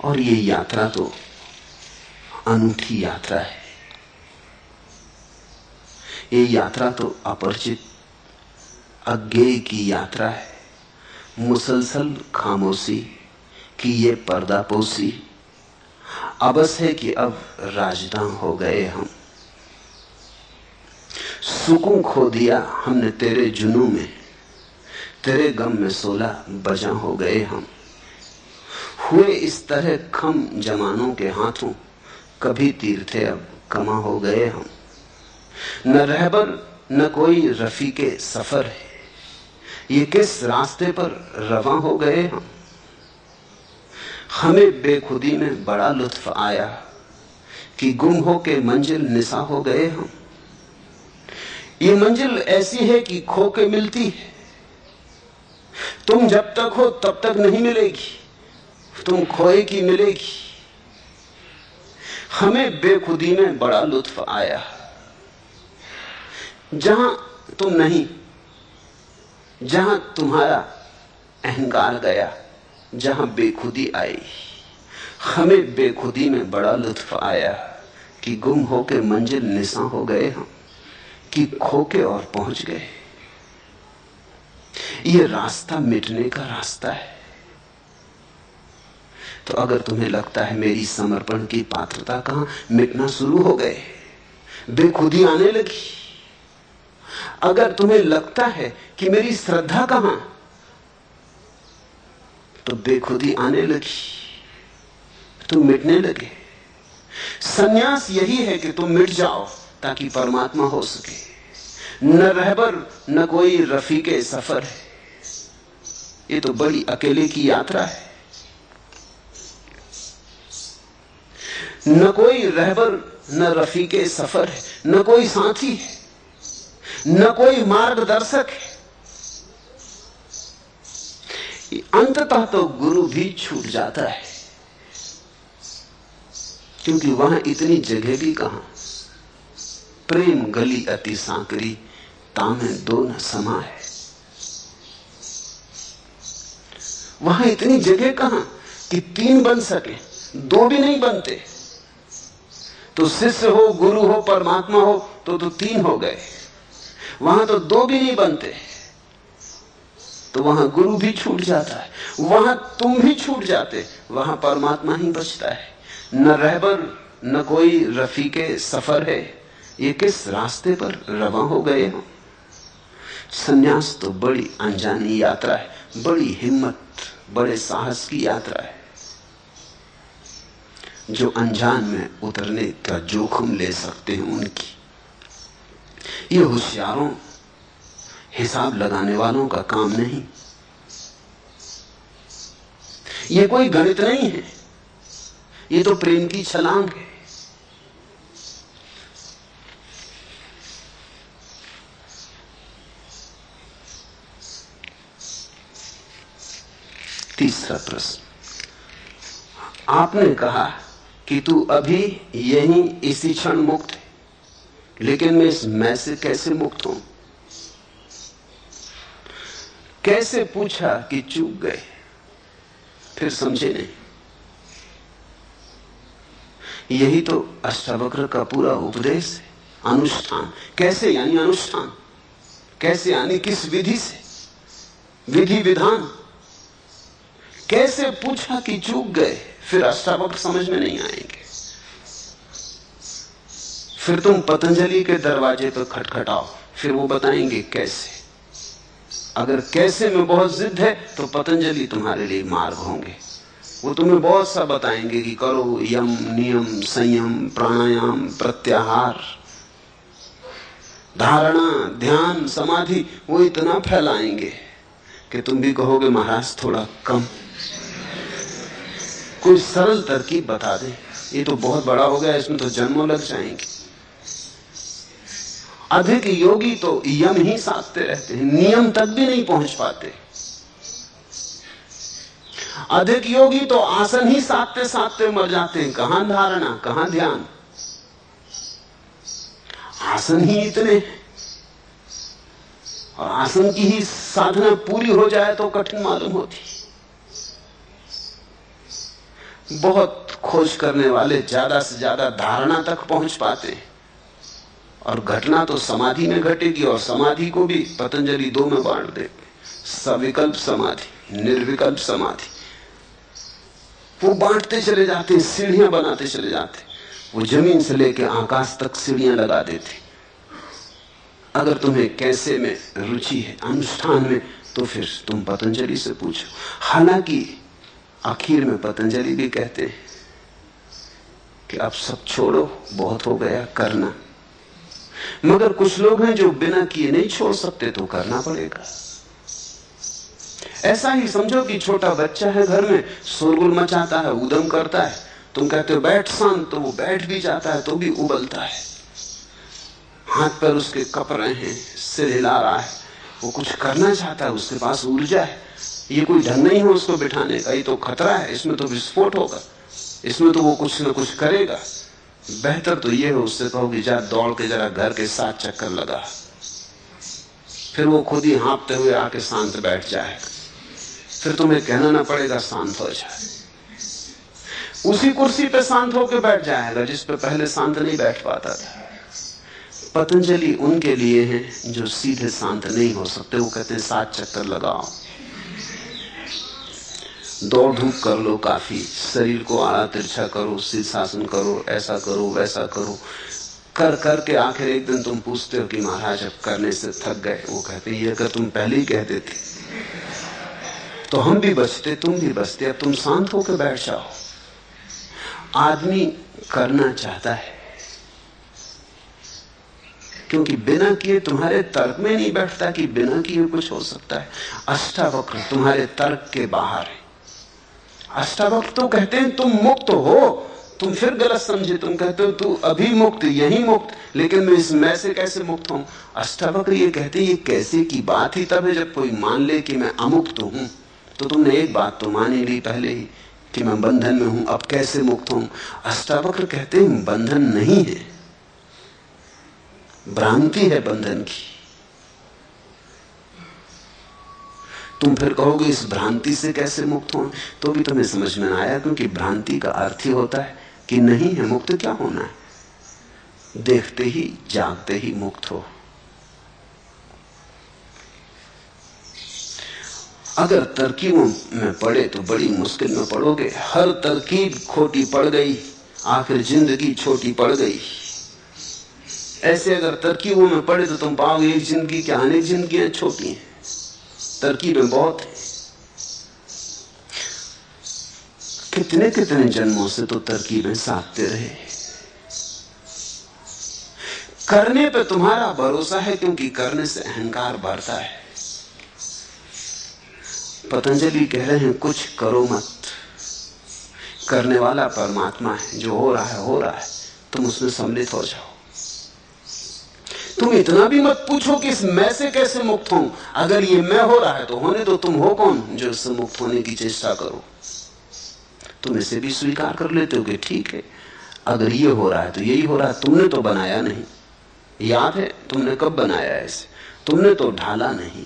A: और ये यात्रा तो अनूठी यात्रा है। ये यात्रा तो अपरिचित अज्ञेय की यात्रा है। मुसलसल खामोशी की ये पर्दापोशी अबस है कि अब राजदां हो गए हम। सुकून खो दिया हमने तेरे जुनू में, तेरे गम में 16 बजा हो गए हम। हुए इस तरह खम जमानों के हाथों, कभी तीर थे अब कमा हो गए हम। न रहबर न कोई रफीके सफर है, ये किस रास्ते पर रवा हो गए हम। हमें बेखुदी में बड़ा लुत्फ आया कि गुम हो के मंजिल निसा हो गए हम। ये मंजिल ऐसी है कि खो के मिलती है। तुम जब तक हो तब तक नहीं मिलेगी, तुम खोए की मिलेगी। हमें बेखुदी में बड़ा लुत्फ आया, जहां तुम नहीं, जहां तुम्हारा अहंकार गया, जहां बेखुदी आई। हमें बेखुदी में बड़ा लुत्फ आया कि गुम होके मंजिल निसा हो गए हम, कि खोके और पहुंच गए। ये रास्ता मिटने का रास्ता है। तो अगर तुम्हें लगता है मेरी समर्पण की पात्रता कहां, मिटना शुरू हो गए, बेखुदी आने लगी। अगर तुम्हें लगता है कि मेरी श्रद्धा कहां, तो बेखुदी आने लगी, तुम मिटने लगे। संन्यास यही है कि तुम मिट जाओ ताकि परमात्मा हो सके। न रहबर न कोई रफीके सफर है। ये तो बड़ी अकेले की यात्रा है। न कोई रहबर न रफीके सफर है, न कोई साथी है, न कोई मार्गदर्शक है। अंततः तो गुरु भी छूट जाता है, क्योंकि वहां इतनी जगह भी कहां। प्रेम गली अति सांकरी, तामे दो न समा है। वहां इतनी जगह कहां कि तीन बन सके, दो भी नहीं बनते। तो शिष्य हो, गुरु हो, परमात्मा हो, तो तीन हो गए। वहां तो दो भी नहीं बनते, तो वहां गुरु भी छूट जाता है, वहां तुम भी छूट जाते, वहां परमात्मा ही बचता है। न रहबर न कोई रफीके सफर है। ये किस रास्ते पर रवा हो गए हो। संन्यास तो बड़ी अनजानी यात्रा है, बड़ी हिम्मत, बड़े साहस की यात्रा है। जो अनजान में उतरने का जोखिम ले सकते हैं उनकी। ये होशियारों, हिसाब लगाने वालों का काम नहीं। ये कोई गणित नहीं है, ये तो प्रेम की छलांग है। तीसरा प्रश्न, आपने कहा कि तू अभी यहीं इसी क्षण मुक्त है, लेकिन मैं इस मैं से कैसे मुक्त हूं? कैसे पूछा कि चूक गए, फिर समझे नहीं। यही तो अष्टावक्र का पूरा उपदेश है। अनुष्ठान कैसे, यानी अनुष्ठान कैसे, यानी किस विधि से, विधि विधान। कैसे पूछा कि चूक गए, फिर अष्टावक्र समझ में नहीं आएंगे। फिर तुम पतंजलि के दरवाजे पर खटखटाओ, फिर वो बताएंगे कैसे। अगर कैसे में बहुत जिद है तो पतंजलि तुम्हारे लिए मार्ग होंगे। वो तुम्हें बहुत सा बताएंगे कि करो यम नियम संयम प्राणायाम प्रत्याहार धारणा ध्यान समाधि। वो इतना फैलाएंगे कि तुम भी कहोगे महाराज थोड़ा कम, कोई सरल तरकीब बता दे। ये तो बहुत बड़ा हो गया, इसमें तो जन्मों लग जाएंगे। अधिक योगी तो यम ही साधते रहते हैं, नियम तक भी नहीं पहुंच पाते। अधिक योगी तो आसन ही साधते साधते मर जाते हैं। कहां धारणा, कहां ध्यान। आसन ही इतने हैं, और आसन की ही साधना पूरी हो जाए तो कठिन मालूम होती। बहुत खोज करने वाले ज्यादा से ज्यादा धारणा तक पहुंच पाते हैं, और घटना तो समाधि में घटेगी। और समाधि को भी पतंजलि दो में बांट दे, सविकल्प समाधि, निर्विकल्प समाधि। वो बांटते चले जाते हैं, सीढ़ियां बनाते चले जाते। वो जमीन से लेकर आकाश तक सीढ़ियां लगा देते। अगर तुम्हें कैसे में रुचि है, अनुष्ठान में, तो फिर तुम पतंजलि से पूछो। हालांकि आखिर में पतंजलि भी कहते हैं कि अब सब छोड़ो, बहुत हो गया करना। मगर कुछ लोग हैं जो बिना किए नहीं छोड़ सकते, तो करना पड़ेगा। ऐसा ही समझो कि छोटा बच्चा है, घर में शोरगुल मचाता है, उदम करता है। तुम कहते हो बैठ शांत, तो वो बैठ भी जाता है, तो भी उबलता है। हाथ पैर उसके कप रहे हैं, सिर हिला रहा है, वो कुछ करना चाहता है, उसके पास ऊर्जा है। ये कोई ढंग नहीं है उसको बिठाने का, ये तो खतरा है, इसमें तो विस्फोट होगा, इसमें तो वो कुछ ना कुछ करेगा। बेहतर तो ये है उससे कहो कि जा दौड़ के जरा घर के 7 चक्कर लगा, फिर वो खुद ही हाँपते हुए आके शांत बैठ जाएगा। फिर तुम्हें कहना ना पड़ेगा शांत हो जाए। उसी कुर्सी पे शांत होकर बैठ जाएगा जिस पे पहले शांत नहीं बैठ पाता था। पतंजलि उनके लिए है जो सीधे शांत नहीं हो सकते। वो कहते हैं 7 चक्कर लगाओ, दौड़ धूप कर लो, काफी, शरीर को आड़ा तिरछा करो, शीर्षासन करो, ऐसा करो वैसा करो, कर कर के आखिर एक दिन तुम पूछते हो कि महाराज अब करने से थक गए। वो कहते हैं ये अगर तुम पहले ही कह देते तो हम भी बचते, तुम भी बचते, अब तुम शांत होकर बैठ जाओ। आदमी करना चाहता है क्योंकि बिना किए तुम्हारे तर्क में नहीं बैठता कि बिना किए कुछ हो सकता है। अष्टावक्र तुम्हारे तर्क के बाहर है। अष्टावक्र तो कहते हैं तुम मुक्त हो, तुम फिर गलत समझे, तुम कहते हो तू अभी मुक्त, यही मुक्त, लेकिन मैं इस मैं से कैसे मुक्त हूं। अष्टावक्र ये कहते हैं ये कैसे की बात ही तब है जब कोई मान ले कि मैं अमुक्त हूं। तो तुमने एक बात तो मान ही ली पहले ही कि मैं बंधन में हूं, अब कैसे मुक्त हूं। अष्टावक्र कहते हैं बंधन नहीं है, भ्रांति है बंधन की। तुम फिर कहोगे इस भ्रांति से कैसे मुक्त हो, तो भी तुम्हें समझ में ना आया, क्योंकि भ्रांति का अर्थ ही होता है कि नहीं है, मुक्त क्या होना है, देखते ही जागते ही मुक्त हो। अगर तरकीबों में पड़े तो बड़ी मुश्किल में पड़ोगे। हर तरकीब खोटी पड़ गई, आखिर जिंदगी छोटी पड़ गई। ऐसे अगर तरकीबों में पड़े तो तुम पाओगे एक जिंदगी क्या अनेक जिंदगियां छोटी हैं, तरकीबें बहुत हैं। कितने कितने जन्मों से तो तरकीबें साधते रहे। करने पे तुम्हारा भरोसा है क्योंकि करने से अहंकार बढ़ता है। पतंजलि कह रहे हैं कुछ करो मत, करने वाला परमात्मा है, जो हो रहा है हो रहा है, तुम उसमें सम्मिलित हो जाओ। तुम इतना भी मत पूछो कि इस मैं से कैसे मुक्त हूं, अगर ये मैं हो रहा है तो होने दो, तुम हो कौन जो इससे मुक्त होने की चेष्टा करो। तुम इसे भी स्वीकार कर लेते हो कि ठीक है, अगर ये हो रहा है तो यही हो रहा है, तुमने तो बनाया नहीं। याद है तुमने कब बनाया इसे, तुमने तो ढाला नहीं,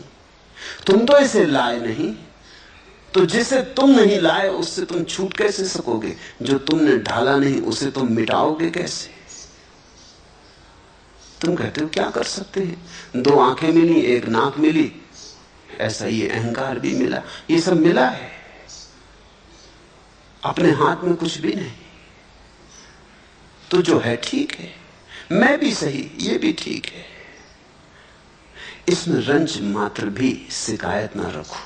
A: तुम तो इसे लाए नहीं, तो जिसे तुम नहीं लाए उससे तुम छूट कैसे सकोगे। जो तुमने ढाला नहीं उसे तुम मिटाओगे कैसे। तुम कहते हो क्या कर सकते हैं, 2 आंखें मिली, 1 नाक मिली, ऐसा ही अहंकार भी मिला, ये सब मिला है, अपने हाथ में कुछ भी नहीं। तो जो है ठीक है, मैं भी सही, ये भी ठीक है, इसमें रंज मात्र भी शिकायत ना रखो।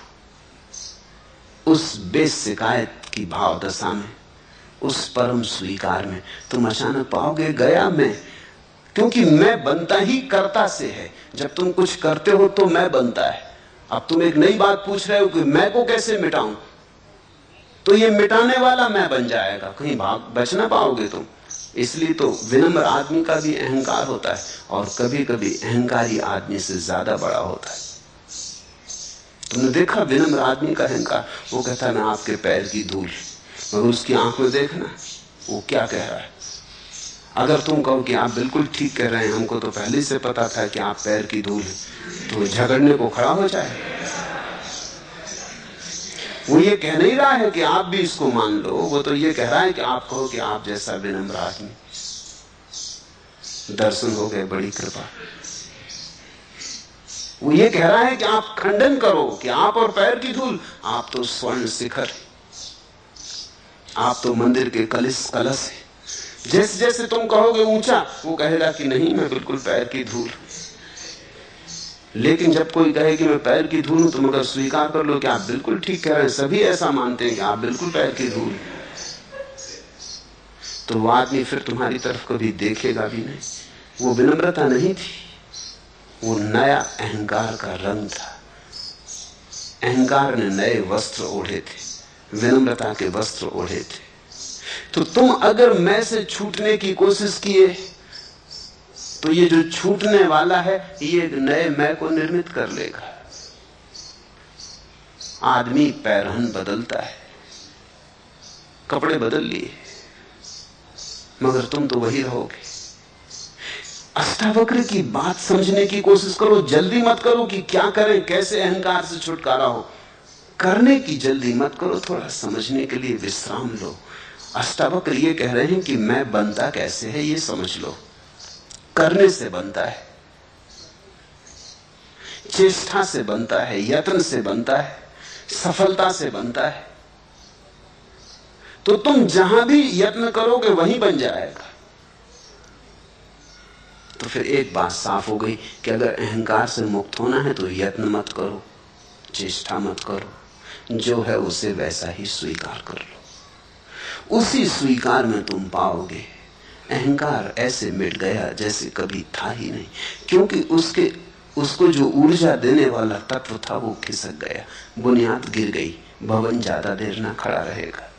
A: उस बेशिकायत की भाव दशा में, उस परम स्वीकार में तुम अचानक पाओगे गया मैं, क्योंकि मैं बनता ही कर्ता से है। जब तुम कुछ करते हो तो मैं बनता है। अब तुम एक नई बात पूछ रहे हो कि मैं को कैसे मिटाऊं, तो ये मिटाने वाला मैं बन जाएगा, कहीं भाग बच ना पाओगे तुम। इसलिए तो विनम्र आदमी का भी अहंकार होता है, और कभी कभी अहंकारी आदमी से ज्यादा बड़ा होता है। तुमने देखा विनम्र आदमी का अहंकार, वो कहता है मैं आपके पैर की धूल, मगर उसकी आंख में देखना वो क्या कह रहा है। अगर तुम कहो कि आप बिल्कुल ठीक कह रहे हैं, हमको तो पहले से पता था कि आप पैर की धूल हैं, तो झगड़ने को खड़ा हो जाए। वो ये कह नहीं रहा है कि आप भी इसको मान लो, वो तो ये कह रहा है कि आप कहो कि आप जैसा विनम्र आदमी, दर्शन हो गए, बड़ी कृपा। वो ये कह रहा है कि आप खंडन करो कि आप और पैर की धूल, आप तो स्वर्ण शिखर, आप तो मंदिर के कलश है। जैसे जैसे तुम कहोगे ऊंचा, वो कहेगा कि नहीं मैं बिल्कुल पैर की धूल। लेकिन जब कोई कहे कि मैं पैर की धूल हूं, तुम अगर स्वीकार कर लो कि आप बिल्कुल ठीक कह रहे हैं, सभी ऐसा मानते हैं कि आप बिल्कुल पैर की धूल, तो वो आदमी फिर तुम्हारी तरफ कभी देखेगा भी नहीं। वो विनम्रता नहीं थी, वो नया अहंकार का रंग था। अहंकार ने नए वस्त्र ओढ़े थे, विनम्रता के वस्त्र ओढ़े थे। तो तुम अगर मैं से छूटने की कोशिश किए तो ये जो छूटने वाला है ये एक नए मैं को निर्मित कर लेगा। आदमी पैरहन बदलता है, कपड़े बदल लिए, मगर तुम तो वही रहोगे। अष्टावक्र की बात समझने की कोशिश करो, जल्दी मत करो कि क्या करें, कैसे अहंकार से छुटकारा हो। करने की जल्दी मत करो, थोड़ा समझने के लिए विश्राम लो। अष्टावक्र ये कह रहे हैं कि मैं बनता कैसे है ये समझ लो। करने से बनता है, चेष्टा से बनता है, यत्न से बनता है, सफलता से बनता है। तो तुम जहां भी यत्न करोगे वहीं बन जाएगा। तो फिर एक बात साफ हो गई कि अगर अहंकार से मुक्त होना है तो यत्न मत करो, चेष्टा मत करो, जो है उसे वैसा ही स्वीकार कर लो। उसी स्वीकार में तुम पाओगे अहंकार ऐसे मिट गया जैसे कभी था ही नहीं, क्योंकि उसको जो ऊर्जा देने वाला तत्व था वो खिसक गया, बुनियाद गिर गई, भवन ज्यादा देर ना खड़ा रहेगा।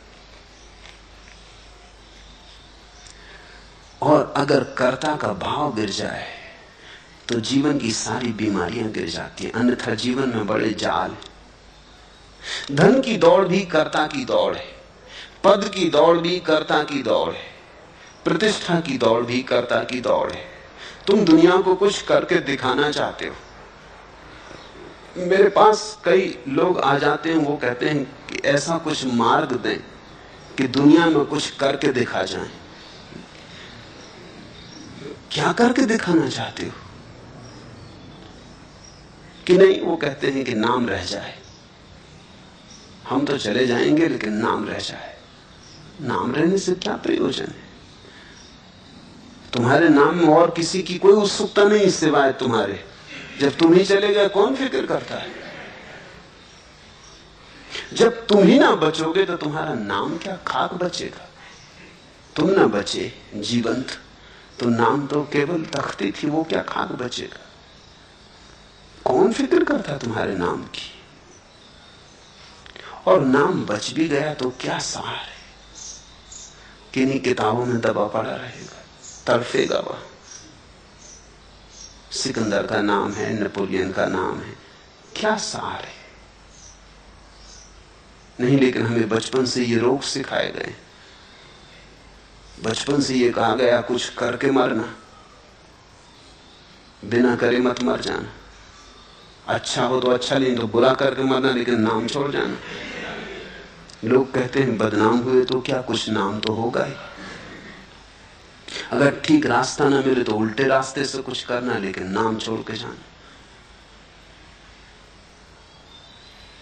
A: और अगर कर्ता का भाव गिर जाए तो जीवन की सारी बीमारियां गिर जाती हैं, अन्यथा जीवन में बड़े जाल। धन की दौड़ भी कर्ता की दौड़ है, पद की दौड़ भी कर्ता की दौड़ है, प्रतिष्ठा की दौड़ भी कर्ता की दौड़ है। तुम दुनिया को कुछ करके दिखाना चाहते हो। मेरे पास कई लोग आ जाते हैं, वो कहते हैं कि ऐसा कुछ मार्ग दें कि दुनिया में कुछ करके दिखा जाए। क्या करके दिखाना चाहते हो? कि नहीं, वो कहते हैं कि नाम रह जाए, हम तो चले जाएंगे लेकिन नाम रह जाए। नाम रहने से क्या प्रयोजन है? तुम्हारे नाम में और किसी की कोई उत्सुकता नहीं सिवाय तुम्हारे। जब तुम ही चले गए कौन फिक्र करता है? जब तुम ही ना बचोगे तो तुम्हारा नाम क्या खाक बचेगा? तुम ना बचे जीवंत तो नाम तो केवल तख्ती थी, वो क्या खाक बचेगा? कौन फिक्र करता तुम्हारे नाम की? और नाम बच भी गया तो क्या सार है? किन्हीं किताबों में दबा पड़ा रहेगा, तड़फेगा वह। सिकंदर का नाम है, नेपोलियन का नाम है, क्या सार है? नहीं, लेकिन हमें बचपन से ये रोग सिखाए गए, बचपन से ये कहा गया कुछ करके मरना, बिना करे मत मर जाना। अच्छा हो तो अच्छा, नहीं तो बुरा करके मरना, लेकिन नाम छोड़ जाना। लोग कहते हैं बदनाम हुए तो क्या, कुछ नाम तो होगा ही। अगर ठीक रास्ता ना मिले तो उल्टे रास्ते से कुछ करना, लेकिन नाम छोड़ के जाना।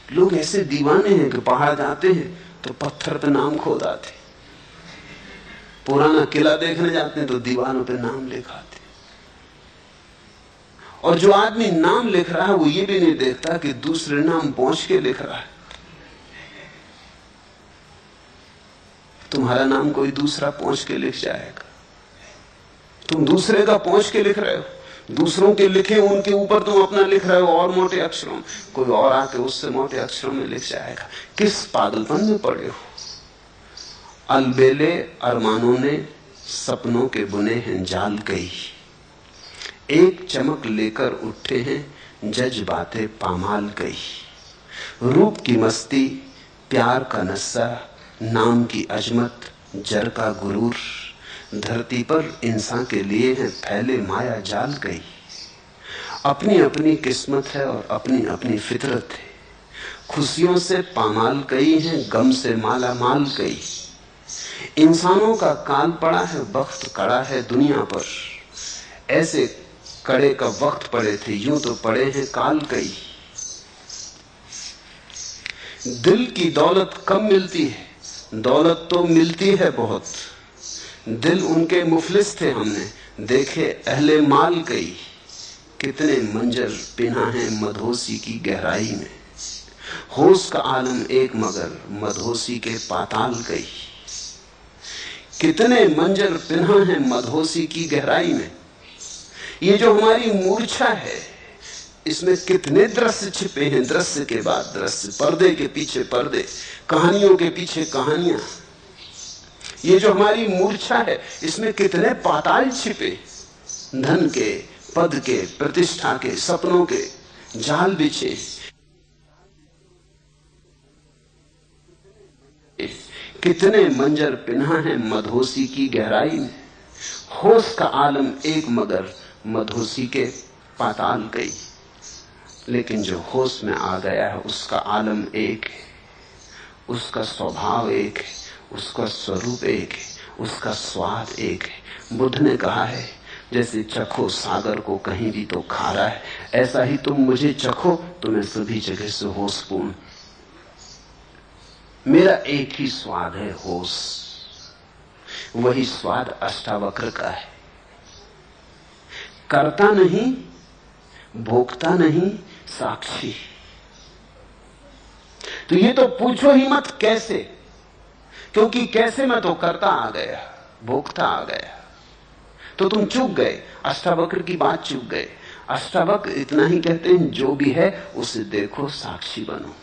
A: लोग ऐसे दीवाने हैं कि पहाड़ जाते हैं तो पत्थर पे नाम खोद आते, पुराना किला देखने जाते हैं तो दीवारों पे नाम लिखाते। और जो आदमी नाम लिख रहा है वो ये भी नहीं देखता कि दूसरे नाम पहुंच के लिख रहा है। तुम्हारा नाम कोई दूसरा पहुंच के लिख जाएगा, तुम दूसरे का पहुंच के लिख रहे हो। दूसरों के लिखे उनके ऊपर तुम अपना लिख रहे हो और मोटे अक्षरों में, कोई और आके उससे मोटे अक्षरों में लिख जाएगा। किस पागलपन में पड़े हो? अलबेले अरमानों ने सपनों के बुने हैं जाल कई, एक चमक लेकर उठे हैं जज्बाते पामाल कई। रूप की मस्ती, प्यार का नशा, नाम की अजमत, जर का गुरूर, धरती पर इंसान के लिए है फैले माया जाल कई। अपनी अपनी किस्मत है और अपनी अपनी फितरत है, खुशियों से पामाल कई हैं, गम से माला माल कई। इंसानों का काल पड़ा है, वक्त कड़ा है दुनिया पर, ऐसे कड़े का वक्त पड़े थे, यूं तो पड़े हैं काल कई। दिल की दौलत कम मिलती है, दौलत तो मिलती है बहुत। दिल उनके मुफलिस थे, हमने देखे अहले माल कई। कितने मंजर पिना है मधोसी की गहराई में, होश का आलम एक मगर मधोसी के पाताल कई। कितने मंजर पिना है मधोसी की गहराई में। ये जो हमारी मूर्छा है, इसमें कितने दृश्य छिपे हैं, दृश्य के बाद दृश्य, पर्दे के पीछे पर्दे, कहानियों के पीछे कहानियां। ये जो हमारी मूर्छा है, इसमें कितने पाताल छिपे, धन के, पद के, प्रतिष्ठा के, सपनों के जाल बिछे। कितने मंजर पिन्हा है मधोसी की गहराई में, होश का आलम एक मगर मधोसी के पाताल कई। लेकिन जो होश में आ गया है उसका आलम एक है, उसका स्वभाव एक है, उसका स्वरूप एक है, उसका स्वाद एक है। बुद्ध ने कहा है जैसे चखो सागर को कहीं भी तो खारा है, ऐसा ही तुम मुझे चखो तो मैं सभी जगह से होशपूर्ण। मेरा एक ही स्वाद है, होश। वही स्वाद अष्टावक्र का है। करता नहीं, भोगता नहीं, साक्षी। तो ये तो पूछो ही मत कैसे, क्योंकि कैसे में तो करता आ गया, भोगता आ गया, तो तुम चूक गए, अष्टावक्र की बात चूक गए। अष्टावक्र इतना ही कहते हैं, जो भी है उसे देखो, साक्षी बनो,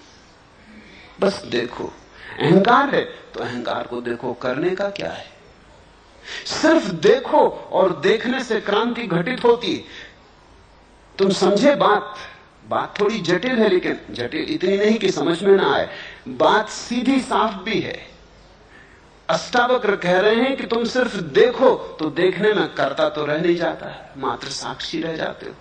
A: बस देखो। अहंकार है तो अहंकार को देखो, करने का क्या है, सिर्फ देखो। और देखने से क्रांति घटित होती। तुम समझे बात थोड़ी जटिल है, लेकिन जटिल इतनी नहीं कि समझ में ना आए, बात सीधी साफ भी है। अष्टावक्र कह रहे हैं कि तुम सिर्फ देखो, तो देखने में करता तो रह नहीं जाता है, मात्र साक्षी रह जाते हो।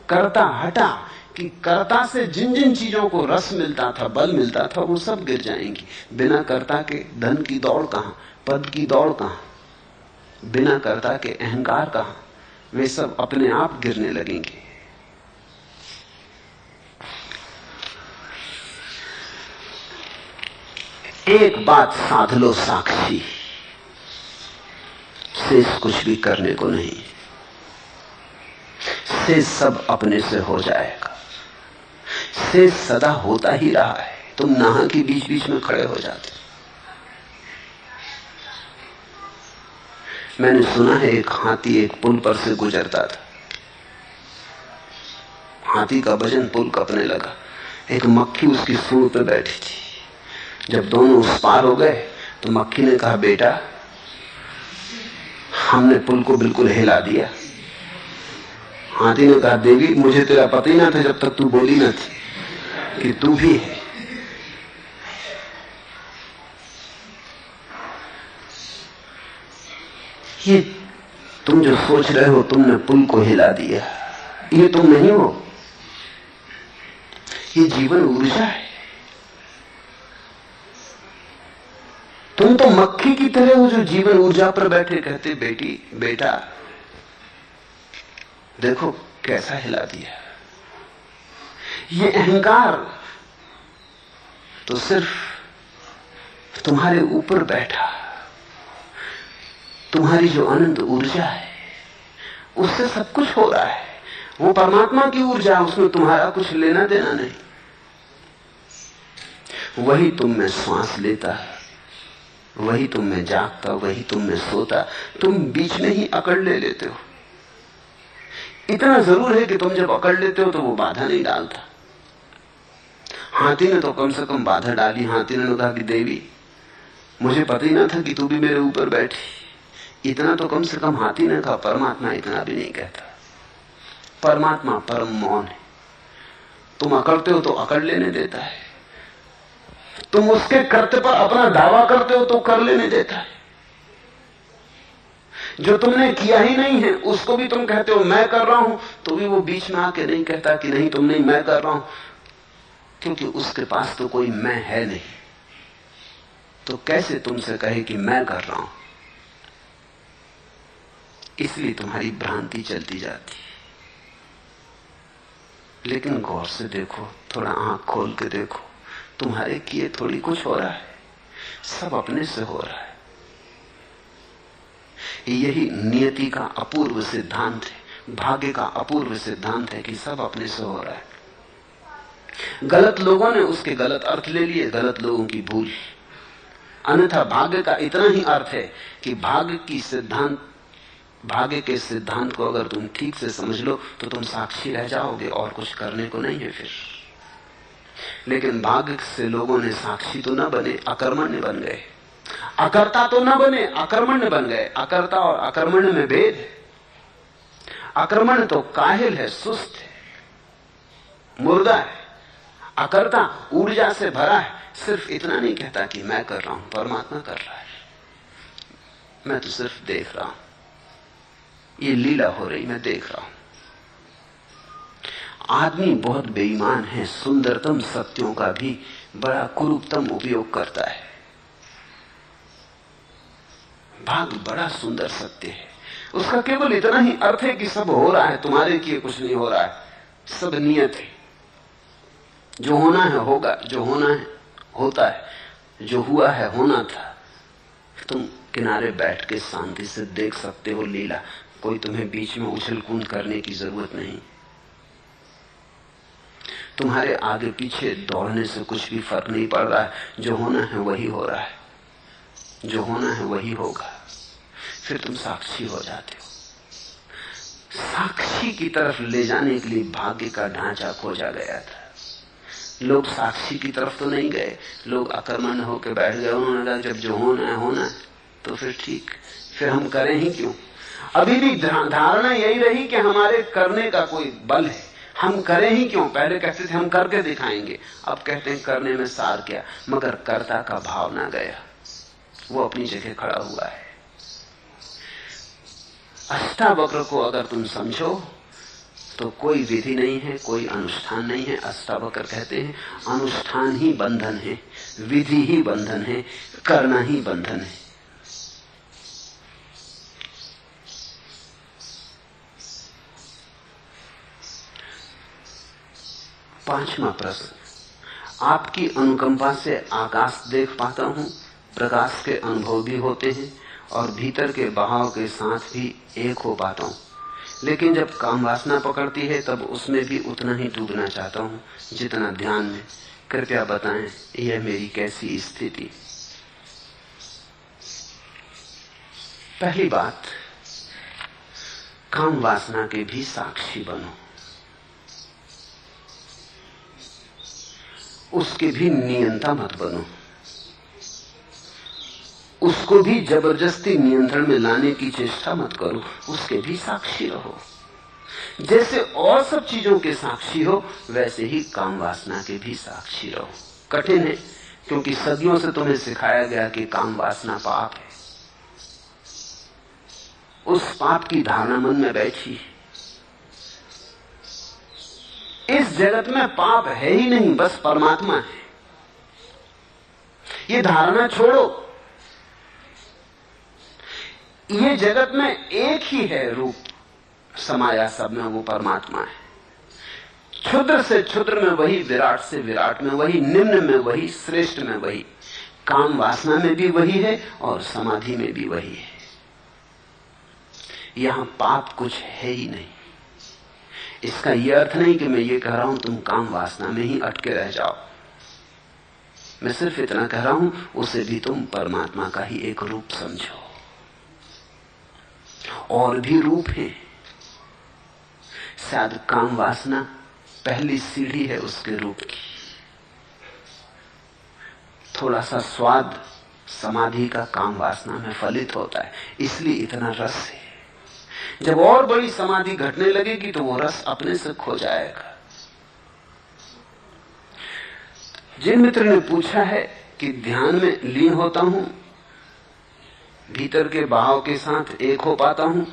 A: करता हटा कि कर्ता से जिन जिन चीजों को रस मिलता था, बल मिलता था, वो सब गिर जाएंगी। बिना कर्ता के धन की दौड़ कहां, पद की दौड़ कहां, बिना कर्ता के अहंकार कहां, वे सब अपने आप गिरने लगेंगे। एक बात साध लो, साक्षी, शेष कुछ भी करने को नहीं, शेष सब अपने से हो जाएगा। शेष सदा होता ही रहा है, तुम नाह के बीच बीच में खड़े हो जाते। मैंने सुना है एक हाथी एक पुल पर से गुजरता था, हाथी का वजन पुल कपने लगा, एक मक्खी उसकी सूंड पे बैठी थी। जब दोनों उस पार हो गए तो मक्खी ने कहा, बेटा हमने पुल को बिल्कुल हिला दिया। हाथी ने कहा, देवी मुझे तेरा पता ही ना था जब तक तू बोली ना थी कि तू भी है। ये तुम जो सोच रहे हो तुमने पुल को हिला दिया, ये तुम नहीं हो, ये जीवन ऊर्जा है। तुम तो मक्खी की तरह हो जो जीवन ऊर्जा पर बैठे कहते, बेटी बेटा देखो कैसा हिला दिया। ये अहंकार तो सिर्फ तुम्हारे ऊपर बैठा, तुम्हारी जो अनंत ऊर्जा है उससे सब कुछ हो रहा है। वो परमात्मा की ऊर्जा, उसमें तुम्हारा कुछ लेना देना नहीं। वही तुम में श्वास लेता, वही तुम में जागता, वही तुम में सोता, तुम बीच में ही अकड़ ले लेते हो। इतना जरूर है कि तुम जब अकड़ लेते हो तो वो बाधा नहीं डालता। हाथी ने तो कम से कम बाधा डाली। हाथी ने कहा कि देवी मुझे पता ही ना था कि तू भी मेरे ऊपर बैठी। इतना तो कम से कम हाथी ने कहा। परमात्मा इतना भी नहीं कहता। परमात्मा परम मौन है। तुम अकड़ते हो तो अकड़ लेने देता है, तुम उसके कर्तव्य पर अपना दावा करते हो तो कर लेने देता है। जो तुमने किया ही नहीं है उसको भी तुम कहते हो मैं कर रहा हूं, तो भी वो बीच में आके नहीं कहता कि नहीं तुम नहीं, मैं कर रहा हूं, क्योंकि उसके पास तो कोई मैं है नहीं। तो कैसे तुमसे कहे कि मैं कर रहा हूं? इसलिए तुम्हारी भ्रांति चलती जाती। लेकिन गौर से देखो, थोड़ा आंख खोल के देखो, तुम्हारे किए थोड़ी कुछ हो रहा है, सब अपने से हो रहा है। यही नियति का अपूर्व सिद्धांत है, भाग्य का अपूर्व सिद्धांत है कि सब अपने से हो रहा है। गलत लोगों ने उसके गलत अर्थ ले लिए, गलत लोगों की भूल। अन्यथा भाग्य का इतना ही अर्थ है कि भाग्य के सिद्धांत को अगर तुम ठीक से समझ लो तो तुम साक्षी रह जाओगे और कुछ करने को नहीं है फिर। लेकिन भाग्य से लोगों ने साक्षी तो न बने, अकर्मण्य बन गए। अकर्ता तो न बने, अकर्मण्य बन गए। अकर्ता और अकर्मण्य में भेद है। अकर्मण्य तो काहिल है, सुस्त है, मुर्दा है। अकर्ता ऊर्जा से भरा है, सिर्फ इतना नहीं कहता कि मैं कर रहा हूं, परमात्मा कर रहा है, मैं तो सिर्फ देख रहा हूं, ये लीला हो रही, मैं देख रहा हूं। आदमी बहुत बेईमान है, सुंदरतम सत्यों का भी बड़ा कुरूपतम उपयोग करता है। भाग्य बड़ा सुंदर सत्य है, उसका केवल इतना ही अर्थ है कि सब हो रहा है, तुम्हारे किए कुछ नहीं हो रहा है, सब नियत है। जो होना है होगा, जो होना है होता है, जो हुआ है होना था। तुम किनारे बैठ के शांति से देख सकते हो लीला, कोई तुम्हें बीच में उछल कूद करने की जरूरत नहीं। तुम्हारे आगे पीछे दौड़ने से कुछ भी फर्क नहीं पड़ रहा है। जो होना है वही हो रहा है, जो होना है वही होगा। फिर तुम साक्षी हो जाते हो। साक्षी की तरफ ले जाने के लिए भाग्य का ढांचा खोजा गया था। लोग साक्षी की तरफ तो नहीं गए, लोग अकर्मण्य होकर बैठ गए। उन्होंने कहा जब जो होना है होना है तो फिर ठीक, फिर हम करें ही क्यों। अभी भी धारणा यही रही कि हमारे करने का कोई बल है, हम करें ही क्यों। पहले कहते थे हम करके दिखाएंगे, अब कहते हैं करने में सार क्या। मगर कर्ता का भाव ना गया, वो अपनी जगह खड़ा हुआ है। अष्टावक्र को अगर तुम समझो तो कोई विधि नहीं है, कोई अनुष्ठान नहीं है। अष्टावक्र कहते हैं अनुष्ठान ही बंधन है, विधि ही बंधन है, करना ही बंधन है। पांचवा प्रश्न, आपकी अनुकंपा से आकाश देख पाता हूं, प्रकाश के अनुभव भी होते हैं और भीतर के बहाव के साथ भी एक हो पाता हूं, लेकिन जब काम वासना पकड़ती है तब उसमें भी उतना ही डूबना चाहता हूं जितना ध्यान में। कृपया बताएं यह मेरी कैसी स्थिति। पहली बात, काम वासना के भी साक्षी बनो, उसके भी नियंता मत बनो, उसको भी जबरदस्ती नियंत्रण में लाने की चेष्टा मत करो, उसके भी साक्षी रहो। जैसे और सब चीजों के साक्षी हो वैसे ही काम वासना के भी साक्षी रहो। कठिन है क्योंकि सदियों से तुम्हें सिखाया गया कि काम वासना पाप है। उस पाप की धारणा मन में बैठी। इस जगत में पाप है ही नहीं, बस परमात्मा है। ये धारणा छोड़ो। ये जगत में एक ही है रूप समाया सब में, वो परमात्मा है। क्षुद्र से क्षुद्र में वही, विराट से विराट में वही, निम्न में वही, श्रेष्ठ में वही। काम वासना में भी वही है और समाधि में भी वही है। यहां पाप कुछ है ही नहीं। इसका यह अर्थ नहीं कि मैं ये कह रहा हूं तुम काम वासना में ही अटके रह जाओ। मैं सिर्फ इतना कह रहा हूं उसे भी तुम परमात्मा का ही एक रूप समझो। और भी रूप है, शायद काम वासना पहली सीढ़ी है उसके रूप की। थोड़ा सा स्वाद समाधि का काम वासना में फलित होता है, इसलिए इतना रस है। जब और बड़ी समाधि घटने लगेगी तो वो रस अपने से खो जाएगा। जिन मित्र ने पूछा है कि ध्यान में लीन होता हूं, भीतर के बहाव के साथ एक हो पाता हूं,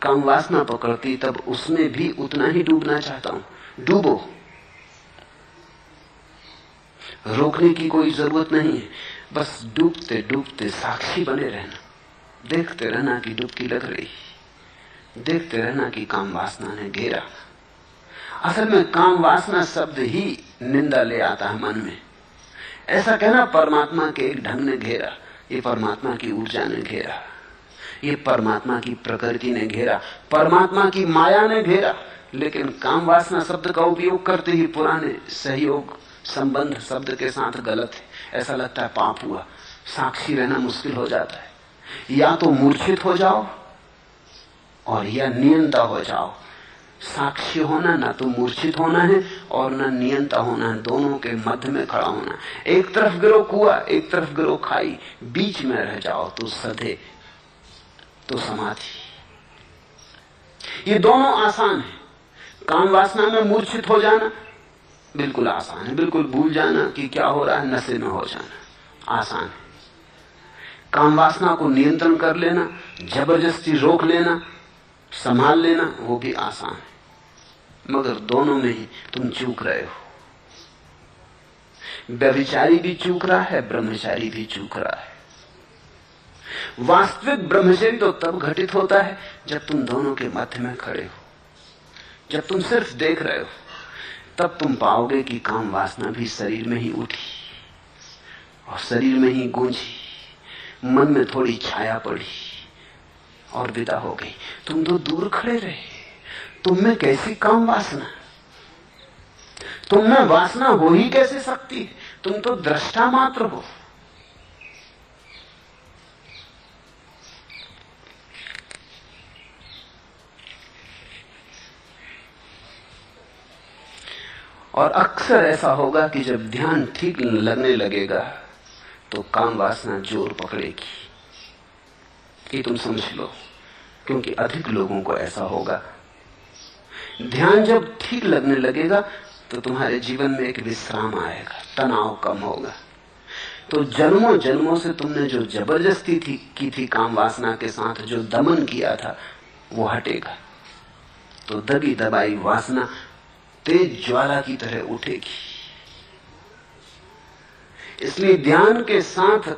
A: काम वासना पकड़ती तब उसमें भी उतना ही डूबना चाहता हूं। डूबो, रोकने की कोई जरूरत नहीं है। बस डूबते डूबते साक्षी बने रहना, देखते रहना कि डुबकी लग रही, देखते रहना कि काम वासना ने घेरा। असल में काम वासना शब्द ही निंदा ले आता है मन में। ऐसा कहना परमात्मा के एक ढंग ने घेरा, ये परमात्मा की ऊर्जा ने घेरा, ये परमात्मा की प्रकृति ने घेरा, परमात्मा की माया ने घेरा। लेकिन काम वासना शब्द का उपयोग करते ही पुराने सहयोग संबंध शब्द के साथ गलत है। ऐसा लगता है पाप हुआ, साक्षी रहना मुश्किल हो जाता है। या तो मूर्छित हो जाओ और या नियंता हो जाओ। साक्षी होना ना तो मूर्छित होना है और ना नियंता होना है, दोनों के मध्य में खड़ा होना। एक तरफ गिरो कुआं, एक तरफ गिरो खाई, बीच में रह जाओ तो सधे, तो समाधि। ये दोनों आसान है। काम वासना में मूर्छित हो जाना बिल्कुल आसान है, बिल्कुल भूल जाना कि क्या हो रहा है, नशे में हो जाना आसान है। काम वासना को नियंत्रण कर लेना, जबरदस्ती रोक लेना, संभाल लेना, वो भी आसान है। मगर दोनों में ही तुम चूक रहे हो। व्यभिचारी भी चूक रहा है, ब्रह्मचारी भी चूक रहा है। वास्तविक ब्रह्मचर्य तो तब घटित होता है जब तुम दोनों के मध्य में खड़े हो, जब तुम सिर्फ देख रहे हो। तब तुम पाओगे कि काम वासना भी शरीर में ही उठी और शरीर में ही गूंजी, मन में थोड़ी छाया पड़ी और विदा हो गई। तुम तो दूर खड़े रहे, तुम में कैसी काम वासना, तुम में वासना हो ही कैसे सकती है? तुम तो दृष्टा मात्र हो। और अक्सर ऐसा होगा कि जब ध्यान ठीक लगने लगेगा तो काम वासना जोर पकड़ेगी। ये तुम समझ लो, क्योंकि अधिक लोगों को ऐसा होगा। ध्यान जब ठीक लगने लगेगा तो तुम्हारे जीवन में एक विश्राम आएगा, तनाव कम होगा। तो जन्मों जन्मों से तुमने जो जबरदस्ती की थी काम वासना के साथ, जो दमन किया था, वो हटेगा। तो दबी दबाई वासना तेज ज्वाला की तरह उठेगी। इसलिए ध्यान के साथ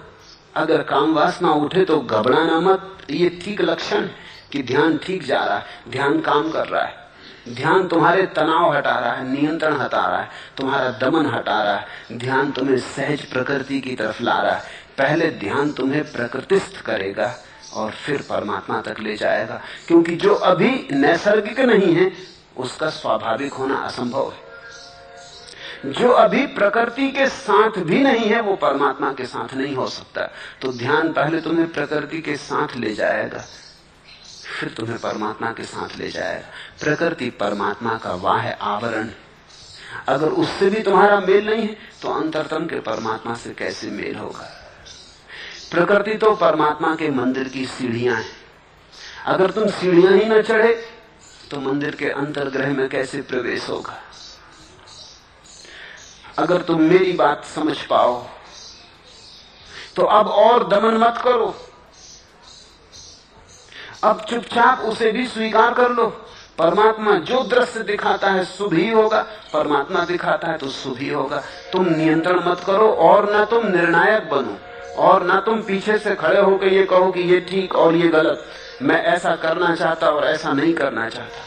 A: अगर काम वासना उठे तो घबराना मत। ये ठीक लक्षण कि ध्यान ठीक जा रहा है, ध्यान काम कर रहा है। ध्यान तुम्हारे तनाव हटा रहा है, नियंत्रण हटा रहा है, तुम्हारा दमन हटा रहा है। ध्यान तुम्हें सहज प्रकृति की तरफ ला रहा है। पहले ध्यान तुम्हें प्रकृतिस्थ करेगा और फिर परमात्मा तक ले जाएगा, क्योंकि जो अभी नैसर्गिक नहीं है उसका स्वाभाविक होना असंभव है। जो अभी प्रकृति के साथ भी नहीं है वो परमात्मा के साथ नहीं हो सकता। तो ध्यान पहले तुम्हें प्रकृति के साथ ले जाएगा, फिर तुम्हें परमात्मा के साथ ले जाएगा। प्रकृति परमात्मा का बाह्य आवरण, अगर उससे भी तुम्हारा मेल नहीं है तो अंतरतम के परमात्मा से कैसे मेल होगा? प्रकृति तो परमात्मा के मंदिर की सीढ़ियां हैं। अगर तुम सीढ़ियां ही न चढ़े तो मंदिर के अंतर्गृह में कैसे प्रवेश होगा? अगर तुम मेरी बात समझ पाओ तो अब और दमन मत करो, अब चुपचाप उसे भी स्वीकार कर लो। परमात्मा जो दृश्य दिखाता है शुभ ही होगा, परमात्मा दिखाता है तो शुभ ही होगा। तुम नियंत्रण मत करो और ना तुम निर्णायक बनो, और ना तुम पीछे से खड़े होकर ये कहो कि ये ठीक और ये गलत, मैं ऐसा करना चाहता और ऐसा नहीं करना चाहता।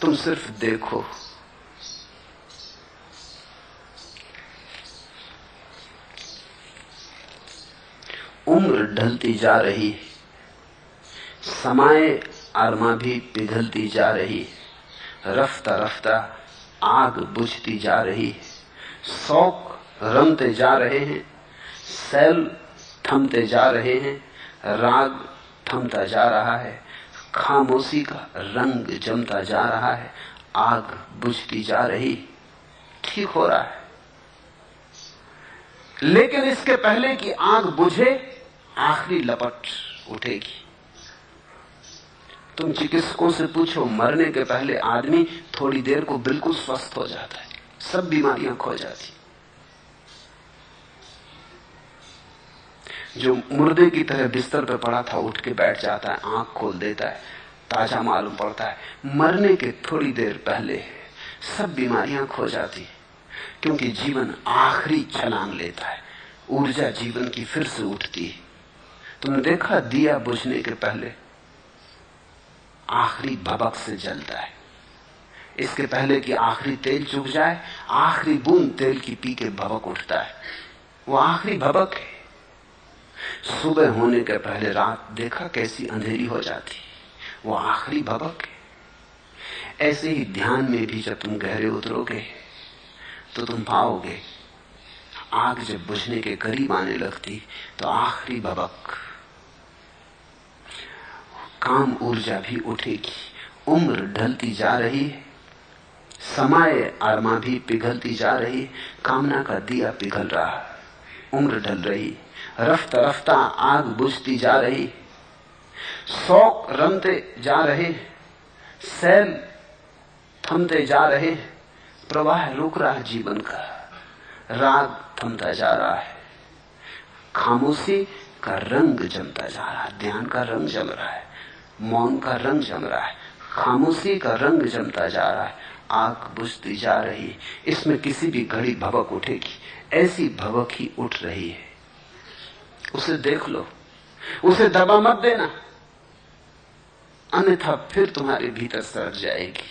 A: तुम सिर्फ देखो। उम्र ढलती जा रही, समय अरमा भी पिघलती जा रही, रफ्ता रफ्ता आग बुझती जा रही, शौक रमते जा रहे हैं, सैल थमते जा रहे हैं, राग थमता जा रहा है, खामोशी का रंग जमता जा रहा है, आग बुझती जा रही। ठीक हो रहा है, लेकिन इसके पहले कि आग बुझे आखिरी लपट उठेगी। तुम चिकित्सकों से पूछो, मरने के पहले आदमी थोड़ी देर को बिल्कुल स्वस्थ हो जाता है, सब बीमारियां खो जाती। जो मुर्दे की तरह बिस्तर पर पड़ा था उठ के बैठ जाता है, आंख खोल देता है, ताजा मालूम पड़ता है। मरने के थोड़ी देर पहले सब बीमारियां खो जाती, क्योंकि जीवन आखिरी छलांग लेता है, ऊर्जा जीवन की फिर से उठती है। तुमने देखा दिया बुझने के पहले आखिरी भभक से जलता है, इसके पहले कि आखिरी तेल चुक जाए आखिरी बूंद तेल की पी के भभक उठता है, वो आखिरी भभक है। सुबह होने के पहले रात देखा कैसी अंधेरी हो जाती, वो आखिरी भभक है। ऐसे ही ध्यान में भी जब तुम गहरे उतरोगे तो तुम पाओगे आग जब बुझने के करीब आने लगती तो आखिरी भभक, काम ऊर्जा भी उठेगी। उम्र ढलती जा रही है, समय अरमा भी पिघलती जा रही, कामना का दिया पिघल रहा, उम्र ढल रही, रफ्ता रफ्ता आग बुझती जा रही, शौक रमते जा रहे, सैल थमते जा रहे, प्रवाह रुक रहा है जीवन का, राग थमता जा रहा है, खामोशी का रंग जमता जा रहा है, ध्यान का रंग जम रहा है, मौन का रंग जम रहा है, खामोशी का रंग जमता जा रहा है, आग बुझती जा रही है। इसमें किसी भी घड़ी भवक उठेगी, ऐसी भवक ही उठ रही है। उसे देख लो, उसे दबा मत देना, अन्यथा फिर तुम्हारे भीतर सर जाएगी।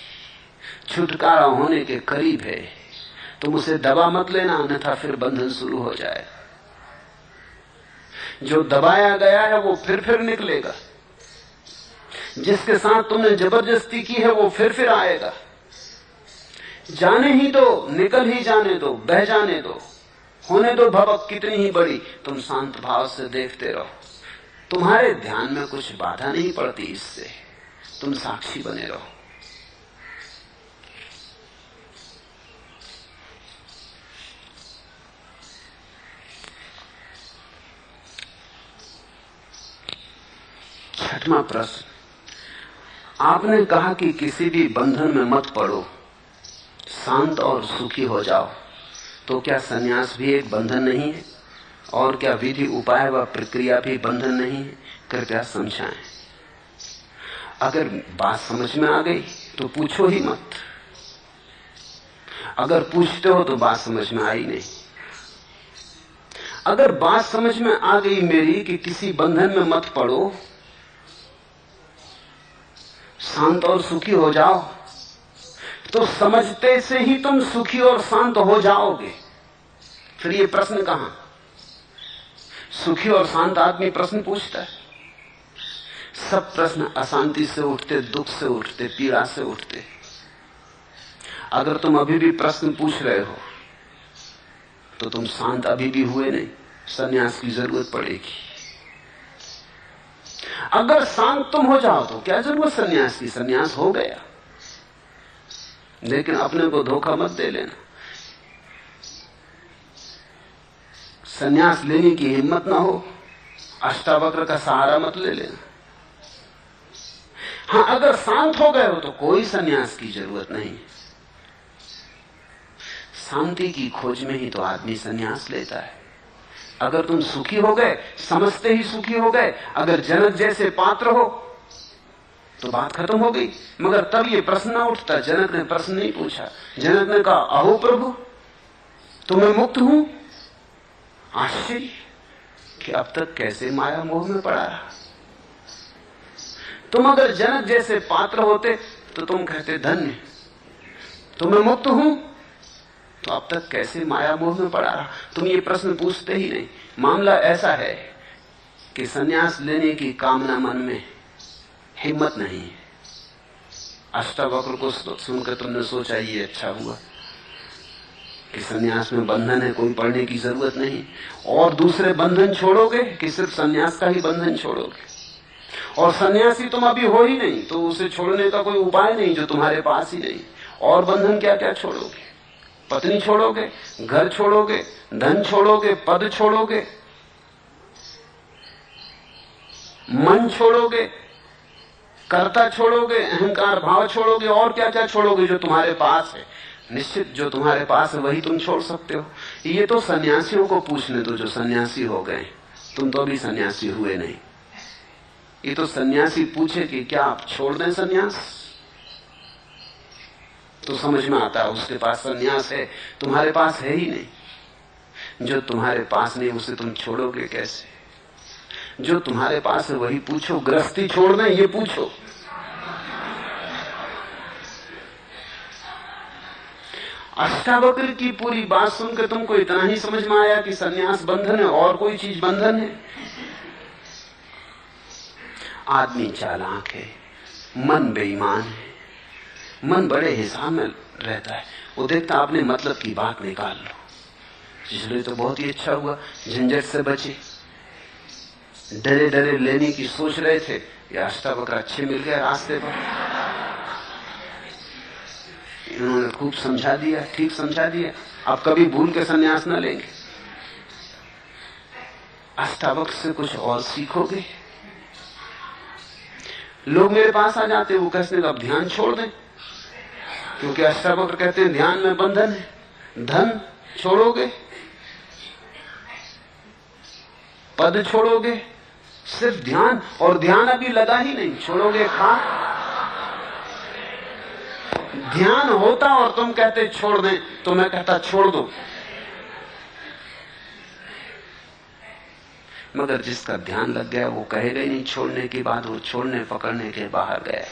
A: छुटकारा होने के करीब है, तुम उसे दबा मत लेना, अन्यथा फिर बंधन शुरू हो जाए। जो दबाया गया है वो फिर निकलेगा, जिसके साथ तुमने जबरदस्ती की है वो फिर आएगा। जाने ही दो, निकल ही जाने दो, बह जाने दो, होने दो भवक कितनी ही बड़ी। तुम शांत भाव से देखते रहो, तुम्हारे ध्यान में कुछ बाधा नहीं पड़ती इससे, तुम साक्षी बने रहो। छठवां प्रश्न, आपने कहा कि किसी भी बंधन में मत पड़ो, शांत और सुखी हो जाओ, तो क्या सन्यास भी एक बंधन नहीं है? और क्या विधि उपाय व प्रक्रिया भी बंधन नहीं है? कृपया समझाएं। अगर बात समझ में आ गई तो पूछो ही मत, अगर पूछते हो तो बात समझ में आई नहीं। अगर बात समझ में आ गई मेरी कि किसी बंधन में मत पड़ो, शांत और सुखी हो जाओ, तो समझते से ही तुम सुखी और शांत हो जाओगे। फिर ये प्रश्न कहां? सुखी और शांत आदमी प्रश्न पूछता है। सब प्रश्न अशांति से उठते, दुख से उठते, पीड़ा से उठते। अगर तुम अभी भी प्रश्न पूछ रहे हो तो तुम शांत अभी भी हुए नहीं, सन्यास की जरूरत पड़ेगी। अगर शांत तुम हो जाओ तो क्या जरूरत सन्यास की? सन्यास हो गया। लेकिन अपने को धोखा मत दे लेना, सन्यास लेने की हिम्मत ना हो, अष्टावक्र का सहारा मत ले लेना। हां, अगर शांत हो गए हो तो कोई सन्यास की जरूरत नहीं। शांति की खोज में ही तो आदमी सन्यास लेता है। अगर तुम सुखी हो गए, समझते ही सुखी हो गए, अगर जनक जैसे पात्र हो तो बात खत्म हो गई। मगर तब ये प्रश्न ना उठता। जनक ने प्रश्न नहीं पूछा, जनक ने कहा, अहो प्रभु, तो मैं मुक्त हूं। आश्चर्य कि अब तक कैसे माया मोह में पड़ा रहा। तुम अगर जनक जैसे पात्र होते तो तुम कहते, धन्य, तो मैं मुक्त हूं, तो अब तक कैसे माया मोह में पड़ा रहा। तुम ये प्रश्न पूछते ही नहीं। मामला ऐसा है कि सन्यास लेने की कामना मन में, हिम्मत नहीं है। अष्टावक्र को सुनकर तुमने सोचा ये अच्छा हुआ कि सन्यास में बंधन है, कोई पढ़ने की जरूरत नहीं। और दूसरे बंधन छोड़ोगे कि सिर्फ सन्यास का ही बंधन छोड़ोगे? और सन्यासी तुम अभी हो ही नहीं, तो उसे छोड़ने का कोई उपाय नहीं जो तुम्हारे पास ही नहीं। और बंधन क्या क्या छोड़ोगे? पत्नी छोड़ोगे, घर छोड़ोगे, धन छोड़ोगे, पद छोड़ोगे, मन छोड़ोगे, कर्ता छोड़ोगे, अहंकार भाव छोड़ोगे, और क्या क्या छोड़ोगे जो तुम्हारे पास है। निश्चित जो तुम्हारे पास है वही तुम छोड़ सकते हो। ये तो सन्यासियों को पूछने दो जो सन्यासी हो गए। तुम तो अभी सन्यासी हुए नहीं। ये तो सन्यासी पूछे कि क्या आप छोड़ दें सन्यास, तो समझ में आता है उसके पास सन्यास है, तुम्हारे पास है ही नहीं। जो तुम्हारे पास नहीं उसे तुम छोड़ोगे कैसे? जो तुम्हारे पास है वही पूछो। गृहस्थी छोड़ दें ये पूछो। अष्टावक्र की पूरी बात सुनकर तुमको इतना ही समझ में आया कि सन्यास बंधन है और कोई चीज बंधन है? आदमी चालाक है, मन बेईमान है। मन बड़े हिसाब में रहता है। वो देखता आपने मतलब की बात निकाल लो, इसलिए तो बहुत ही अच्छा हुआ, झंझट से बचे। डरे डरे लेने की सोच रहे थे, ये अष्टावक्र अच्छे मिल गए रास्ते पर। इन्होंने खूब समझा दिया, ठीक समझा दिया। अब कभी भूल के सन्यास न लेंगे। अष्टावक्र से कुछ और सीखोगे। लोग मेरे पास आ जाते, वो कहते हैं अब ध्यान छोड़ दें, क्योंकि अष्टावक्र कहते हैं ध्यान में बंधन है। धन छोड़ोगे, पद छोड़ोगे, सिर्फ ध्यान, और ध्यान अभी लगा ही नहीं, छोड़ोगे खा। ध्यान होता और तुम कहते छोड़ दें, तो मैं कहता छोड़ दो। मगर जिसका ध्यान लग गया वो कहेगा ही नहीं छोड़ने की बात, वो छोड़ने पकड़ने के बाहर गया।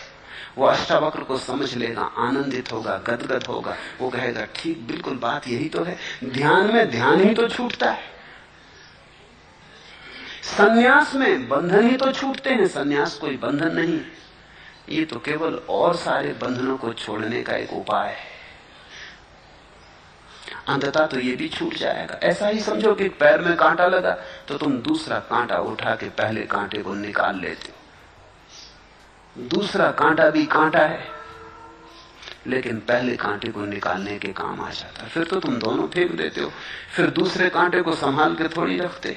A: वो अष्टावक्र को समझ लेगा, आनंदित होगा, गदगद होगा। वो कहेगा ठीक, बिल्कुल बात यही तो है। ध्यान में ध्यान ही तो छूटता है, संन्यास में बंधन ही तो छूटते हैं। संन्यास कोई बंधन नहीं, ये तो केवल और सारे बंधनों को छोड़ने का एक उपाय है। अंततः तो ये भी छूट जाएगा। ऐसा ही समझो कि पैर में कांटा लगा तो तुम दूसरा कांटा उठा के पहले कांटे को निकाल लेते हो। दूसरा कांटा भी कांटा है, लेकिन पहले कांटे को निकालने के काम आ जाता है। फिर तो तुम दोनों फेंक देते हो। फिर दूसरे कांटे को संभाल के थोड़ी रखते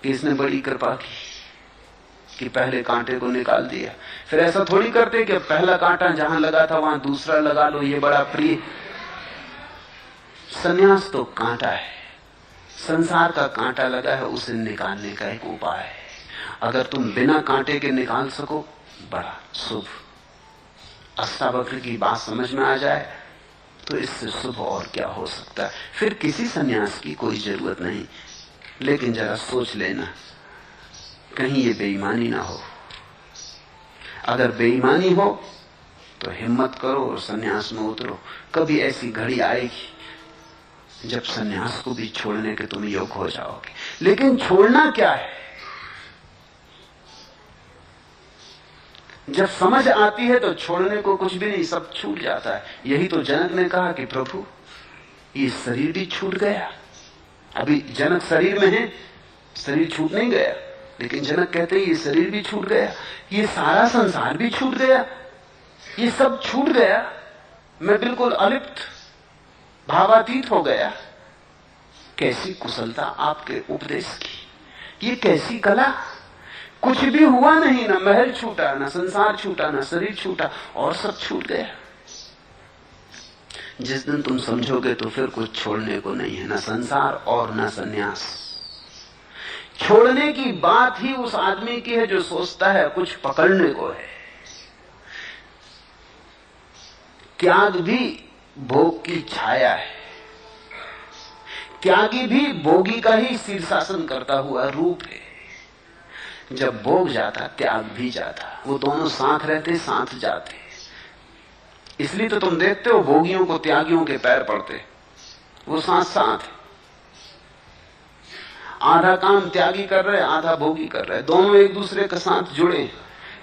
A: कि इसने बड़ी कृपा की कि पहले कांटे को निकाल दिया। फिर ऐसा थोड़ी करते कि पहला कांटा जहां लगा था वहां दूसरा लगा लो, ये बड़ा प्रिय। संन्यास तो कांटा है, संसार का कांटा लगा है, उसे निकालने का एक उपाय है। अगर तुम बिना कांटे के निकाल सको, बड़ा शुभ। अष्टावक्र की बात समझ में आ जाए तो इससे शुभ और क्या हो सकता है। फिर किसी संन्यास की कोई जरूरत नहीं। लेकिन जरा सोच लेना, कहीं ये बेईमानी ना हो। अगर बेईमानी हो तो हिम्मत करो और संन्यास में उतरो। कभी ऐसी घड़ी आएगी जब संन्यास को भी छोड़ने के तुम योग्य हो जाओगे। लेकिन छोड़ना क्या है? जब समझ आती है तो छोड़ने को कुछ भी नहीं, सब छूट जाता है। यही तो जनक ने कहा कि प्रभु ये शरीर भी छूट गया। अभी जनक शरीर में है, शरीर छूट नहीं गया, लेकिन जनक कहते हैं ये शरीर भी छूट गया, ये सारा संसार भी छूट गया, ये सब छूट गया। मैं बिल्कुल अलिप्त, भावातीत हो गया। कैसी कुशलता आपके उपदेश की, ये कैसी कला। कुछ भी हुआ नहीं, ना महल छूटा, ना संसार छूटा, ना शरीर छूटा, और सब छूट गया। जिस दिन तुम समझोगे तो फिर कुछ छोड़ने को नहीं है, ना संसार और ना संन्यास। छोड़ने की बात ही उस आदमी की है जो सोचता है कुछ पकड़ने को है। त्याग भी भोग की छाया है, त्यागी भी भोगी का ही शीर्षासन करता हुआ रूप है। जब भोग जाता त्याग भी जाता, वो दोनों साथ रहते, साथ जाते। इसलिए तो तुम देखते हो भोगियों को त्यागियों के पैर पड़ते, वो साथ साथ है। आधा काम त्यागी कर रहे, आधा भोगी कर रहे, दोनों एक दूसरे के साथ जुड़े।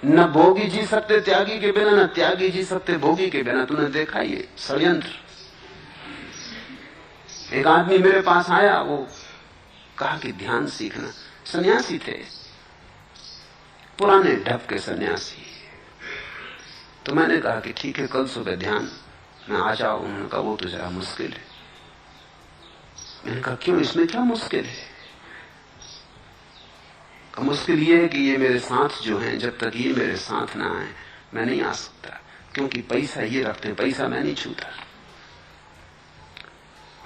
A: न भोगी जी सकते त्यागी के बिना, न त्यागी जी सकते भोगी के बिना। तूने देखा ये षड्यंत्र। एक आदमी मेरे पास आया, वो कहा कि ध्यान सीखना। सन्यासी थे, पुराने ढप के सन्यासी। तो मैंने कहा कि ठीक है, कल सुबह ध्यान में आ जाओ। उन्होंने कहा वो तो जरा मुश्किल है। मैंने कहा क्यों, इसमें क्या मुश्किल है? मुश्किल ये है कि ये मेरे साथ जो हैं, जब तक ये मेरे साथ ना आए मैं नहीं आ सकता, क्योंकि पैसा ये रखते, पैसा मैं नहीं छूता।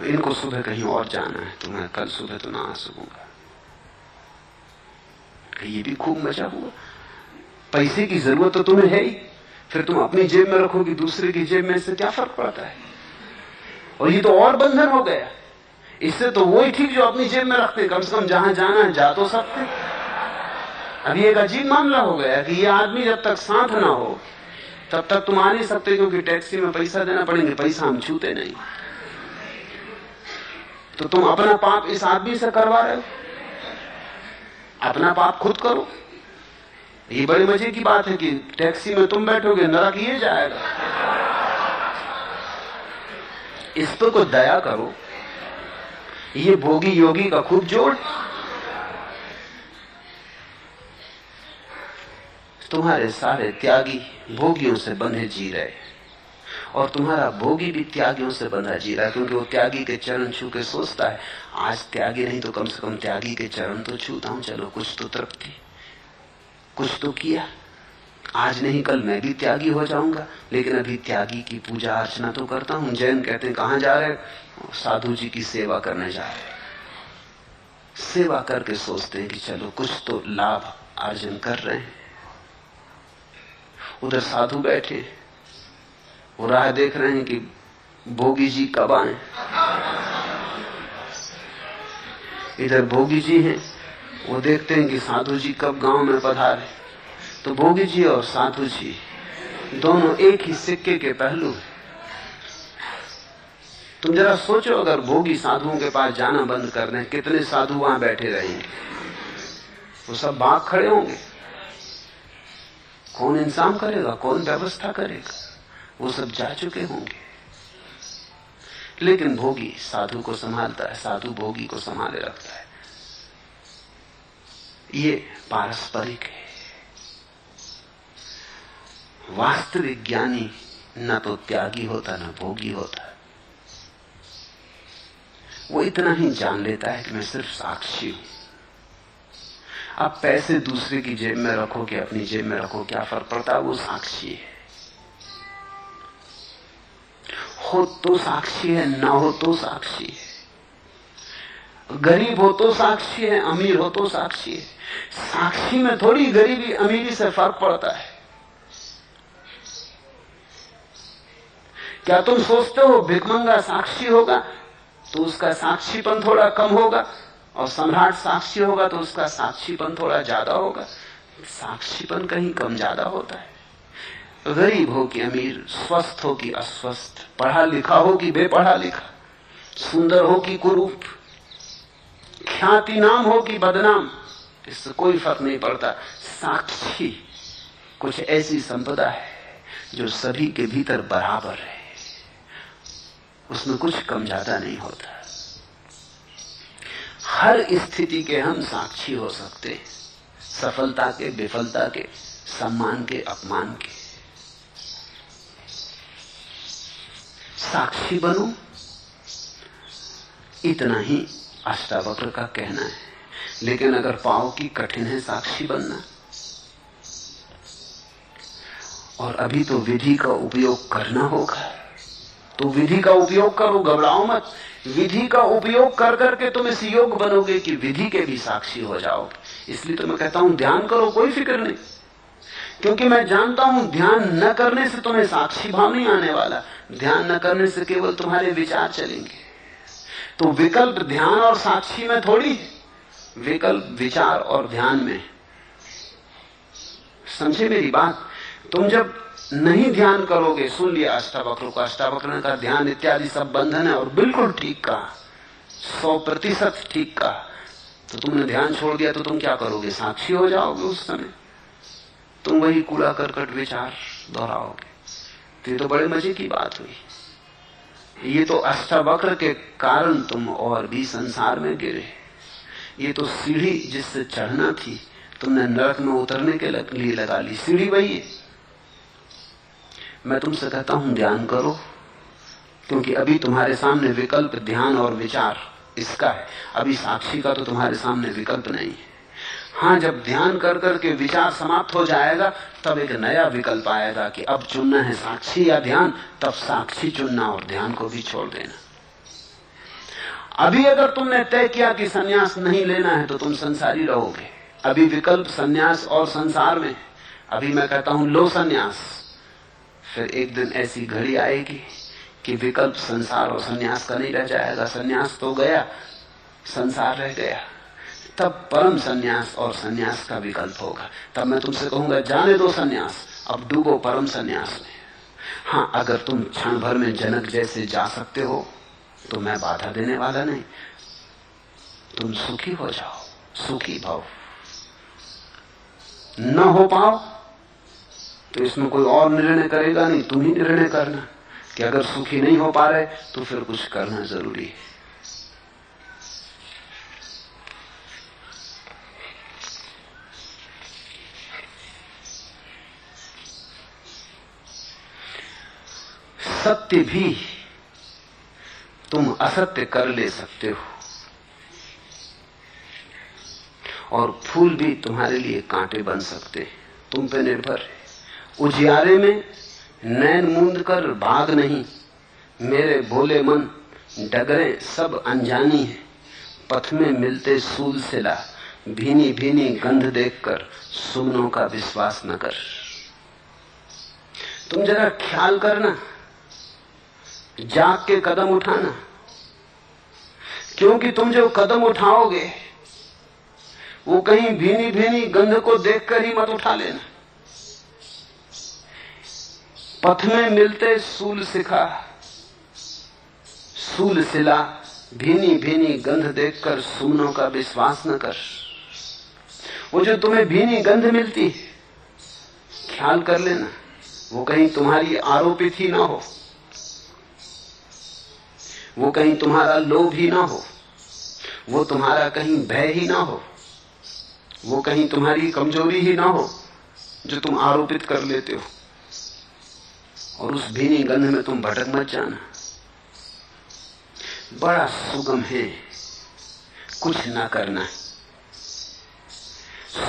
A: इनको सुबह कहीं और जाना है तो मैं कल सुबह तो ना आ सकूंगा। ये भी खूब मजा हुआ। पैसे की जरूरत तो तुम्हें है ही, फिर तुम अपनी जेब में रखोगी, दूसरे की जेब में, इससे क्या फर्क पड़ता है? और ये तो और बंधन हो गया। इससे तो वो ही ठीक जो अपनी जेब में रखते, कम से कम जहां जाना है जा तो सकते। अभी एक अजीब मामला हो गया कि ये आदमी जब तक साथ ना हो तब तक तुम आ नहीं सकते, क्योंकि टैक्सी में पैसा देना पड़ेंगे, पैसा हम छूते नहीं। तो तुम अपना पाप इस आदमी से करवा रहे हो, अपना पाप खुद करो। ये बड़े मजे की बात है कि टैक्सी में तुम बैठोगे, नरक ये जाएगा। इस पर को दया करो। ये भोगी योगी का खूब जोड़। तुम्हारे सारे त्यागी भोगियों से बंधे जी रहे, और तुम्हारा भोगी भी त्यागियों से बंधा जी रहा है, क्योंकि वो त्यागी के चरण छू के सोचता है आज त्यागी नहीं तो कम से कम त्यागी के चरण तो छूता हूं, चलो कुछ तो तृप्ति, कुछ तो किया। आज नहीं कल मैं भी त्यागी हो जाऊंगा, लेकिन अभी त्यागी की पूजा अर्चना तो करता हूं। जैन कहते हैं कहां जा रहे? साधु जी की सेवा करने जा रहे। सेवा करके सोचते हैं कि चलो कुछ तो लाभ अर्जन कर रहे हैं। उधर साधु बैठे, वो राह देख रहे हैं कि भोगी जी कब आए। इधर भोगी जी हैं, वो देखते हैं कि साधु जी कब गांव में पधारे, तो भोगी जी और साधु जी दोनों एक ही सिक्के के पहलू हैं। तुम जरा सोचो, अगर भोगी साधुओं के पास जाना बंद कर दें, कितने साधु वहां बैठे रहेंगे? वो सब भाग खड़े होंगे। कौन इंतजाम करेगा, कौन व्यवस्था करेगा? वो सब जा चुके होंगे। लेकिन भोगी साधु को संभालता है, साधु भोगी को संभाले रखता है। ये पारस्परिक है। वास्तविक ज्ञानी न तो त्यागी होता न भोगी होता। वो इतना ही जान लेता है कि मैं सिर्फ साक्षी हूं। आप पैसे दूसरे की जेब में रखो कि अपनी जेब में रखो, क्या फर्क पड़ता है? वो साक्षी है। हो तो साक्षी है, ना हो तो साक्षी है। गरीब हो तो साक्षी है, अमीर हो तो साक्षी है। साक्षी में थोड़ी गरीबी अमीरी से फर्क पड़ता है। क्या तुम सोचते हो भिखमंगा साक्षी होगा तो उसका साक्षीपन थोड़ा कम होगा, और सम्राट साक्षी होगा तो उसका साक्षीपन थोड़ा ज्यादा होगा? साक्षीपन कहीं कम ज्यादा होता है। गरीब हो कि अमीर, स्वस्थ हो कि अस्वस्थ, पढ़ा लिखा हो कि बेपढ़ा लिखा, सुंदर हो कि कुरूप, ख्याति नाम हो कि बदनाम, इससे कोई फर्क नहीं पड़ता। साक्षी कुछ ऐसी संपदा है जो सभी के भीतर बराबर है, उसमें कुछ कम ज्यादा नहीं होता। हर स्थिति के हम साक्षी हो सकते हैं, सफलता के, विफलता के, सम्मान के, अपमान के। साक्षी बनो, इतना ही अष्टावक्र का कहना है। लेकिन अगर पाओ कि कठिन है साक्षी बनना, और अभी तो विधि का उपयोग करना होगा, तो विधि का उपयोग करो, घबराओ मत। विधि का उपयोग कर करके तुम इस योग बनोगे कि विधि के भी साक्षी हो जाओगे। इसलिए तो मैं कहता हूं ध्यान करो, कोई फिक्र नहीं, क्योंकि मैं जानता हूं ध्यान न करने से तुम्हें साक्षी भाव नहीं आने वाला। ध्यान न करने से केवल तुम्हारे विचार चलेंगे। तो विकल्प ध्यान और साक्षी में थोड़ी है, विकल्प विचार और ध्यान में। समझे मेरी बात? तुम जब नहीं ध्यान करोगे, सुन लिया अष्टावक्र को, अष्टावक्र ने कहा ध्यान इत्यादि सब बंधन है, और बिल्कुल ठीक कहा, 100% ठीक कहा। तो तुमने ध्यान छोड़ दिया तो तुम क्या करोगे? साक्षी हो जाओगे। उस समय तुम वही कूड़ा करकट विचार दोहराओगे। तो ये तो बड़े मजे की बात हुई। ये तो अष्टावक्र के कारण तुम और भी संसार में गिरे। ये तो सीढ़ी जिससे चढ़ना थी तुमने नरक में उतरने के लिए लगा ली। सीढ़ी वही है। मैं तुमसे कहता हूं ध्यान करो, क्योंकि अभी तुम्हारे सामने विकल्प ध्यान और विचार इसका है। अभी साक्षी का तो तुम्हारे सामने विकल्प नहीं है। हाँ, जब ध्यान कर करके विचार समाप्त हो जाएगा तब एक नया विकल्प आएगा कि अब चुनना है साक्षी या ध्यान। तब साक्षी चुनना और ध्यान को भी छोड़ देना। अभी अगर तुमने तय किया कि संन्यास नहीं लेना है तो तुम संसारी रहोगे। अभी विकल्प संन्यास और संसार में। अभी मैं कहता हूं लो संन्यास, फिर एक दिन ऐसी घड़ी आएगी कि विकल्प संसार और संन्यास का नहीं रह जाएगा। संन्यास तो गया, संसार रह गया। तब परम संन्यास और संन्यास का विकल्प होगा। तब मैं तुमसे कहूंगा जाने दो संन्यास, अब डूबो परम संन्यास में। हाँ, अगर तुम क्षण भर में जनक जैसे जा सकते हो तो मैं बाधा देने वाला नहीं। तुम सुखी हो जाओ, सुखी भाव। न हो पाओ तो इसमें कोई और निर्णय करेगा नहीं, तुम ही निर्णय करना कि अगर सुखी नहीं हो पा रहे तो फिर कुछ करना जरूरी है। सत्य भी तुम असत्य कर ले सकते हो, और फूल भी तुम्हारे लिए कांटे बन सकते हैं। तुम पे निर्भर है। उजियारे में नैन मूंद कर भाग नहीं, मेरे भोले मन डगरे सब अनजानी है। पथ में मिलते सूल सिला, भीनी भीनी गंध देखकर सुमनों का विश्वास न कर। तुम जरा ख्याल करना, जाग के कदम उठाना, क्योंकि तुम जो कदम उठाओगे वो कहीं भीनी भीनी गंध को देखकर ही मत उठा लेना। पथ में मिलते सूल शिखा सूल शिला, भीनी भीनी गंध देखकर सुमनों का विश्वास न कर। वो जो तुम्हें भीनी गंध मिलती है, ख्याल कर लेना वो कहीं तुम्हारी आरोपित ही ना हो, वो कहीं तुम्हारा लोभ ही ना हो, वो तुम्हारा कहीं भय ही ना हो, वो कहीं तुम्हारी कमजोरी ही ना हो जो तुम आरोपित कर लेते हो। और उस भीनी गंध में तुम भटक मत जाना। बड़ा सुगम है कुछ ना करना।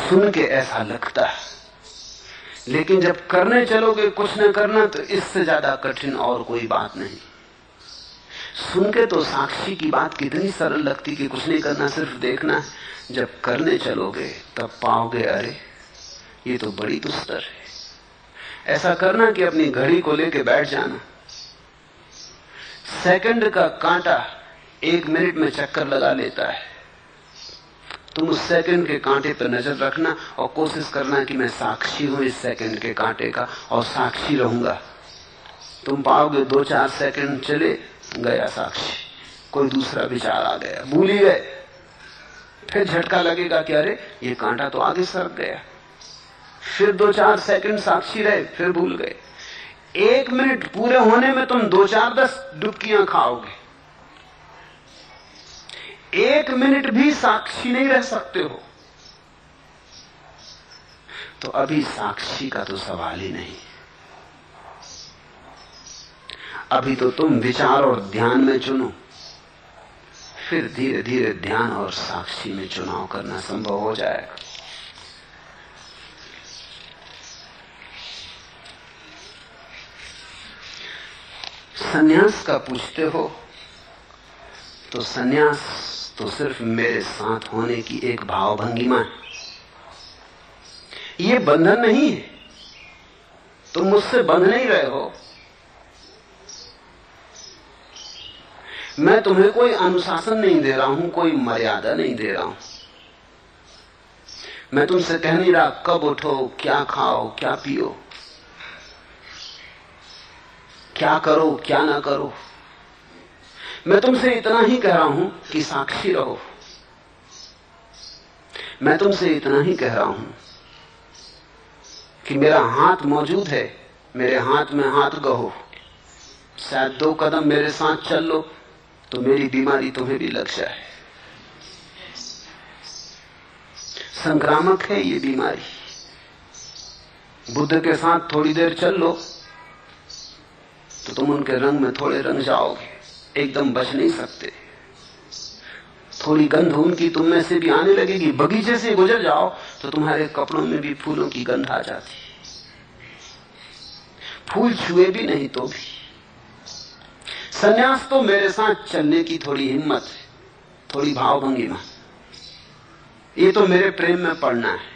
A: सुन के ऐसा लगता है, लेकिन जब करने चलोगे कुछ न करना, तो इससे ज्यादा कठिन और कोई बात नहीं। सुन के तो साक्षी की बात कितनी सरल लगती कि कुछ नहीं करना, सिर्फ देखना है। जब करने चलोगे तब पाओगे अरे ये तो बड़ी दुस्तर है। ऐसा करना कि अपनी घड़ी को लेके बैठ जाना। सेकंड का कांटा 1 मिनट में चक्कर लगा लेता है। तुम उस सेकंड के कांटे पर नजर रखना और कोशिश करना कि मैं साक्षी हूं इस सेकंड के कांटे का और साक्षी रहूंगा। तुम पाओगे 2-4 सेकंड चले गया साक्षी, कोई दूसरा विचार आ गया, भूल ही गए। फिर झटका लगेगा कि अरे ये कांटा तो आगे सरक गया। फिर 2-4 सेकंड साक्षी रहे, फिर भूल गए। 1 मिनट पूरे होने में तुम 2-4-10 डुबकियां खाओगे। 1 मिनट भी साक्षी नहीं रह सकते हो, तो अभी साक्षी का तो सवाल ही नहीं। अभी तो तुम विचार और ध्यान में चुनो, फिर धीरे धीरे ध्यान और साक्षी में चुनाव करना संभव हो जाएगा। सन्यास का पूछते हो तो सन्यास तो सिर्फ मेरे साथ होने की एक भाव भंगिमा है। ये बंधन नहीं है, तुम मुझसे बंध नहीं रहे हो। मैं तुम्हें कोई अनुशासन नहीं दे रहा हूं, कोई मर्यादा नहीं दे रहा हूं। मैं तुमसे कह नहीं रहा कब उठो, क्या खाओ, क्या पियो, क्या करो, क्या ना करो। मैं तुमसे इतना ही कह रहा हूं कि साक्षी रहो। मैं तुमसे इतना ही कह रहा हूं कि मेरा हाथ मौजूद है, मेरे हाथ में हाथ गहो। शायद 2 कदम मेरे साथ चल लो तो मेरी बीमारी तुम्हें भी लग जाए। संक्रामक है ये बीमारी। बुद्ध के साथ थोड़ी देर चल लो तो तुम उनके रंग में थोड़े रंग जाओगे, एकदम बच नहीं सकते। थोड़ी गंध उनकी तुम में से भी आने लगेगी। बगीचे से गुजर जाओ तो तुम्हारे कपड़ों में भी फूलों की गंध आ जाती। फूल छुए भी नहीं तो भी। सन्यास तो मेरे साथ चलने की थोड़ी हिम्मत है, थोड़ी भावभंगिमा। ये तो मेरे प्रेम में पड़ना है।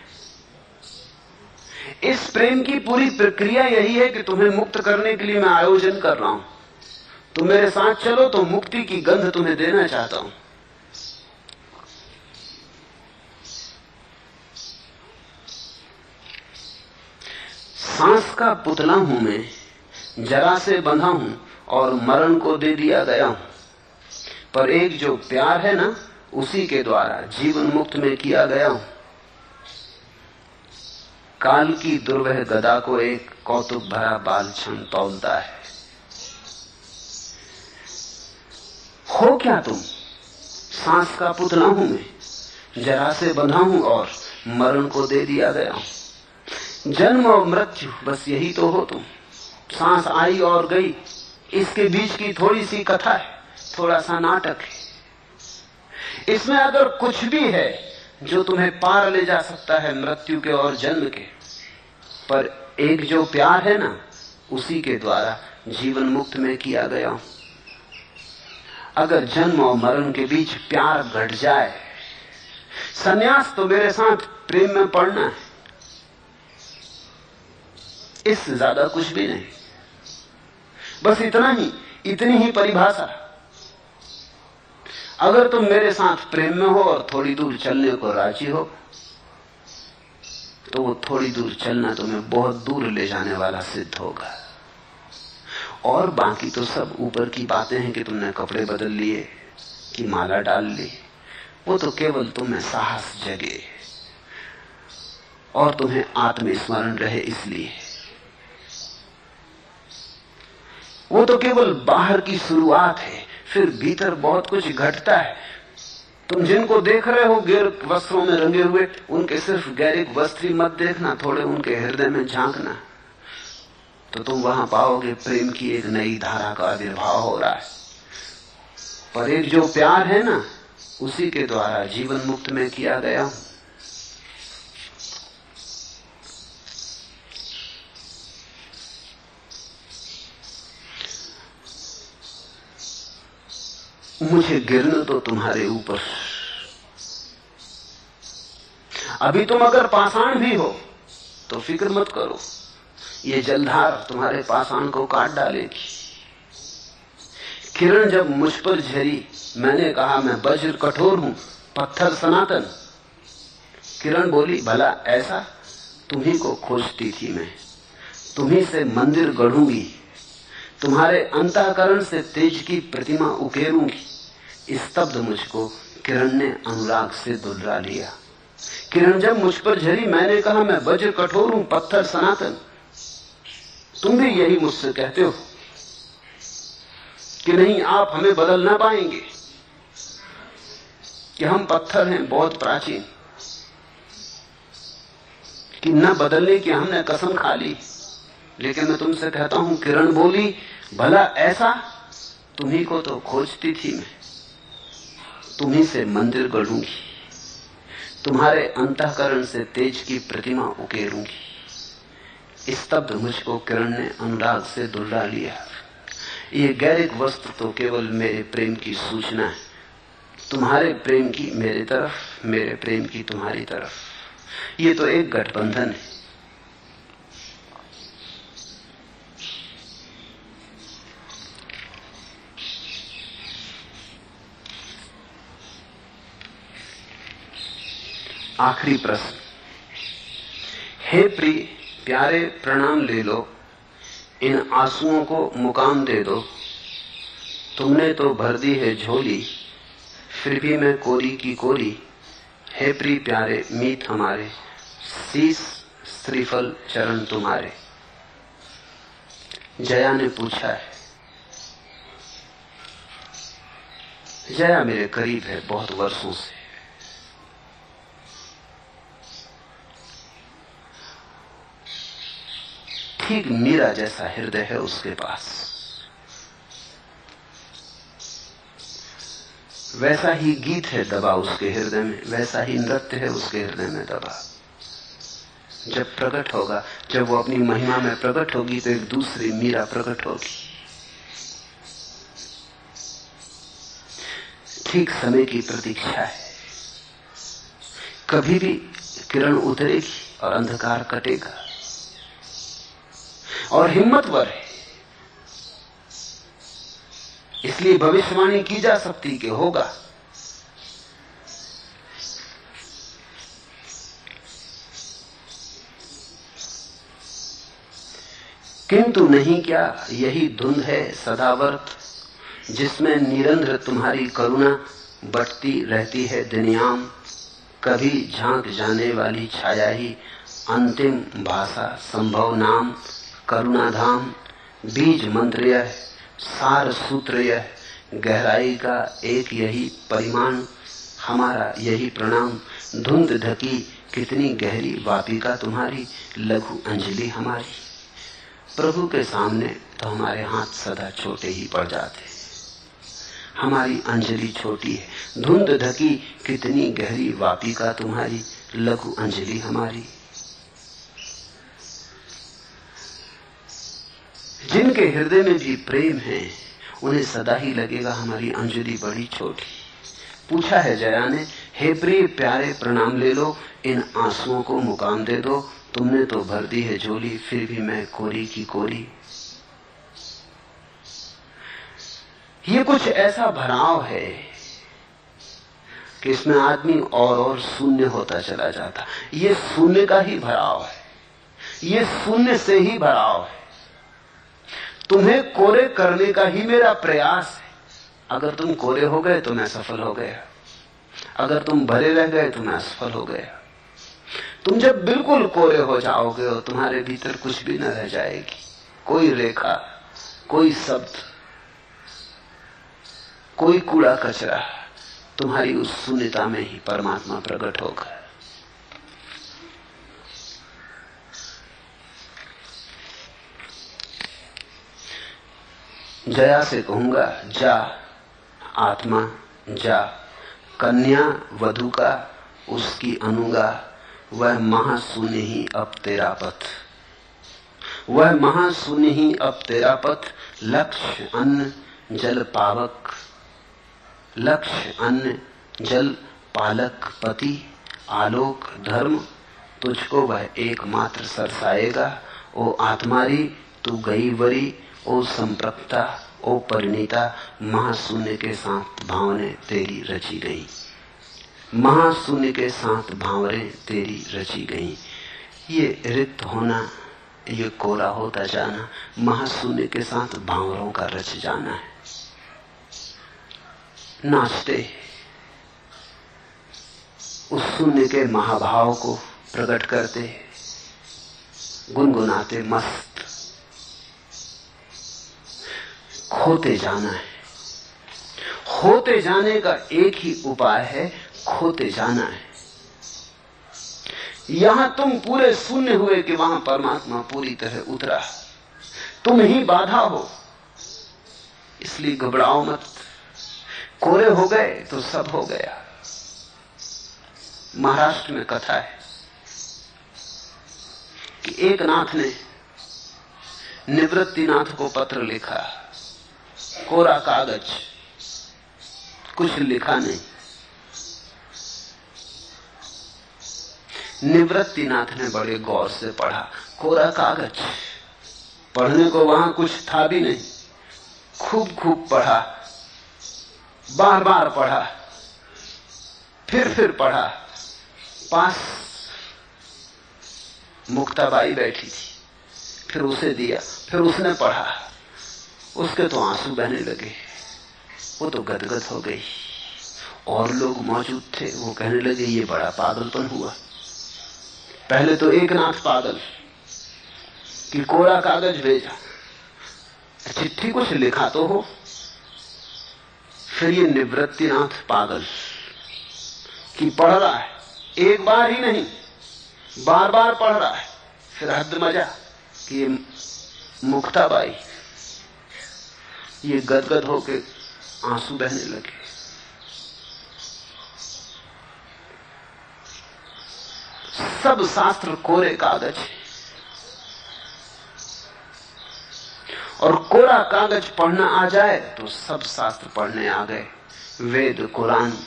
A: इस प्रेम की पूरी प्रक्रिया यही है कि तुम्हें मुक्त करने के लिए मैं आयोजन कर रहा हूं। तुम मेरे साथ चलो तो मुक्ति की गंध तुम्हें देना चाहता हूं। सांस का पुतला हूं मैं, जरा से बंधा हूं और मरण को दे दिया गया हूं। पर एक जो प्यार है ना, उसी के द्वारा जीवन मुक्त में किया गया हूं। काल की दुर्वह गदा को एक कौतुक भरा बाल क्षण तौलता है। हो क्या तुम? सांस का पुतला हूं मैं, जरा से बंधा हूं और मरण को दे दिया गया हूं। जन्म और मृत्यु, बस यही तो हो तुम। सांस आई और गई, इसके बीच की थोड़ी सी कथा है, थोड़ा सा नाटक है। इसमें अगर कुछ भी है जो तुम्हें पार ले जा सकता है मृत्यु के और जन्म के, पर एक जो प्यार है ना, उसी के द्वारा जीवन मुक्त में किया गया हूं। अगर जन्म और मरण के बीच प्यार घट जाए, सन्यास तो मेरे साथ प्रेम में पड़ना है, इससे ज्यादा कुछ भी नहीं। बस इतना ही, इतनी ही परिभाषा। अगर तुम मेरे साथ प्रेम में हो और थोड़ी दूर चलने को राजी हो, तो वो थोड़ी दूर चलना तुम्हें बहुत दूर ले जाने वाला सिद्ध होगा। और बाकी तो सब ऊपर की बातें हैं कि तुमने कपड़े बदल लिए, कि माला डाल ली। वो तो केवल तुम्हें साहस जगे और तुम्हें आत्मस्मरण रहे इसलिए। वो तो केवल बाहर की शुरुआत है, फिर भीतर बहुत कुछ घटता है। तुम जिनको देख रहे हो गैर वस्त्रों में रंगे हुए, उनके सिर्फ गैरिक वस्त्र ही मत देखना, थोड़े उनके हृदय में झांकना, तो तुम वहां पाओगे प्रेम की एक नई धारा का आविर्भाव हो रहा है। पर एक जो प्यार है ना, उसी के द्वारा जीवन मुक्त में किया गया। मुझे गिरने तो तुम्हारे ऊपर। अभी तुम अगर पाषाण भी हो तो फिक्र मत करो, ये जलधार तुम्हारे पाषाण को काट डालेगी। किरण जब मुझ पर झरी, मैंने कहा मैं वज्र कठोर हूं, पत्थर सनातन। किरण बोली भला ऐसा, तुम्ही को खोजती थी मैं, तुम्ही से मंदिर गढ़ूंगी, तुम्हारे अंतःकरण से तेज की प्रतिमा उकेरूंगी। स्तब्ध मुझको किरण ने अनुराग से दुलरा लिया। किरण जब मुझ पर झरी, मैंने कहा मैं वज्र कठोर हूं, पत्थर सनातन। तुम भी यही मुझसे कहते हो कि नहीं, आप हमें बदल ना पाएंगे, कि हम पत्थर हैं बहुत प्राचीन, कि न बदलने की हमने कसम खा ली। लेकिन मैं तुमसे कहता हूं, किरण बोली भला ऐसा, तुम्ही को तो खोजती थी मैं, तुम्ही से मंदिर गढ़ूंगी, तुम्हारे अंतःकरण से तेज की प्रतिमा उकेरूंगी। स्तब्ध मुझको किरण ने अनुराग से दुलरा लिया। ये गैरिक वस्त्र तो केवल मेरे प्रेम की सूचना है, तुम्हारे प्रेम की मेरे तरफ, मेरे प्रेम की तुम्हारी तरफ। ये तो एक गठबंधन है। आखिरी प्रश्न। हे प्रिय प्यारे प्रणाम ले लो, इन आंसुओं को मुकाम दे दो। तुमने तो भर दी है झोली, फिर भी मैं कोरी की कोरी। हे प्रिय प्यारे मीत हमारे, शीस श्रीफल चरण तुम्हारे। जया ने पूछा है। जया मेरे करीब है बहुत वर्षों से। ठीक मीरा जैसा हृदय है उसके पास, वैसा ही गीत है दबा उसके हृदय में, वैसा ही नृत्य है उसके हृदय में दबा। जब प्रकट होगा, जब वो अपनी महिमा में प्रकट होगी, तो एक दूसरी मीरा प्रकट होगी। ठीक समय की प्रतीक्षा है। कभी भी किरण उतरेगी और अंधकार कटेगा। और हिम्मतवर है, इसलिए भविष्यवाणी की जा सकती कि होगा। किंतु नहीं क्या यही धुंध है सदावर्त, जिसमें निरंतर तुम्हारी करुणा बटती रहती है दिनयाम। कभी झांक जाने वाली छाया ही अंतिम भाषा संभव नाम। करुणाधाम बीज मंत्र यह, सार सूत्र यह, गहराई का एक यही परिमाण। हमारा यही प्रणाम। धुंध ढकी कितनी गहरी वापिका तुम्हारी, लघु अंजलि हमारी। प्रभु के सामने तो हमारे हाथ सदा छोटे ही पड़ जाते, हमारी अंजलि छोटी है। धुंध ढकी कितनी गहरी वापिका तुम्हारी, लघु अंजलि हमारी। जिनके हृदय में भी प्रेम है, उन्हें सदा ही लगेगा हमारी अंजलि बड़ी छोटी। पूछा है जया ने, हे प्रिय प्यारे प्रणाम ले लो, इन आंसुओं को मुकाम दे दो। तुमने तो भर दी है झोली, फिर भी मैं कोरी की कोरी। ये कुछ ऐसा भराव है कि इसमें आदमी और शून्य होता चला जाता। ये शून्य का ही भराव है, ये शून्य से ही भराव है। तुम्हें कोरे करने का ही मेरा प्रयास है। अगर तुम कोरे हो गए तो मैं सफल हो गया, अगर तुम भरे रह गए तो मैं असफल हो गया। तुम जब बिल्कुल कोरे हो जाओगे और तुम्हारे भीतर कुछ भी न रह जाएगी, कोई रेखा, कोई शब्द, कोई कूड़ा कचरा, तुम्हारी उस शून्यता में ही परमात्मा प्रकट होगा। जया से कहूंगा, जा आत्मा जा, कन्या वधू का उसकी अनुगा, वह महाशून्य ही अब तेरा पथ, वह महाशून्य ही अब तेरा पथ। लक्ष्य अन्न जल पावक, लक्ष्य अन्न जल पालक पति, आलोक धर्म तुझको वह एकमात्र सरसाएगा। ओ आत्मारी तू गई वरी, ओ संप्रक्ता ओ परिणीता, महाशून्य के साथ भावने तेरी रची गई, महाशून्य के साथ भावरे तेरी रची गई। ये रिक्त होना, ये कोरा होता जाना, महाशून्य के साथ भावरों का रच जाना है। नाचते उस शून्य के महाभाव को प्रकट करते, गुनगुनाते मस्त खोते जाना है। होते जाने का एक ही उपाय है, खोते जाना है। यहां तुम पूरे शून्य हुए कि वहां परमात्मा पूरी तरह उतरा। तुम ही बाधा हो, इसलिए घबराओ मत। कोरे हो गए तो सब हो गया। महाराष्ट्र में कथा है कि एक नाथ ने निवृत्तिनाथ को पत्र लिखा, कोरा कागज, कुछ लिखा नहीं। निवृत्तिनाथ ने बड़े गौर से पढ़ा, कोरा कागज, पढ़ने को वहां कुछ था भी नहीं। खूब पढ़ा, बार बार पढ़ा, फिर पढ़ा। पास मुक्ताबाई बैठी थी, फिर उसे दिया, फिर उसने पढ़ा। उसके तो आंसू बहने लगे, वो तो गदगद हो गई। और लोग मौजूद थे, वो कहने लगे ये बड़ा पागलपन हुआ। पहले तो एक नाथ पागल कि कोरा कागज भेजा, चिट्ठी कुछ लिखा तो हो। फिर ये निवृत्तिनाथ पागल कि पढ़ रहा है, एक बार ही नहीं बार बार पढ़ रहा है। फिर हद मजा कि ये मुक्ताबाई, ये गदगद होके आंसू बहने लगे। सब शास्त्र कोरे कागज है, और कोरा कागज पढ़ना आ जाए तो सब शास्त्र पढ़ने आ गए। वेद, कुरान,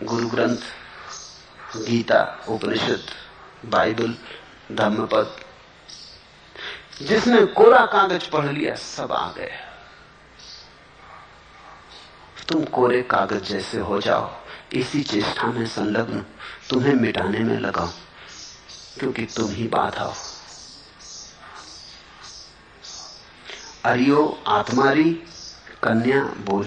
A: गुरु ग्रंथ, गीता, उपनिषद, बाइबल, धम्मपद, जिसने कोरा कागज पढ़ लिया सब आ गया। तुम कोरे कागज जैसे हो जाओ, इसी चेष्टा में संलग्न, तुम्हें मिटाने में लगाओ, क्योंकि तुम ही बाधा हो। अरियो आत्मारी, कन्या बोल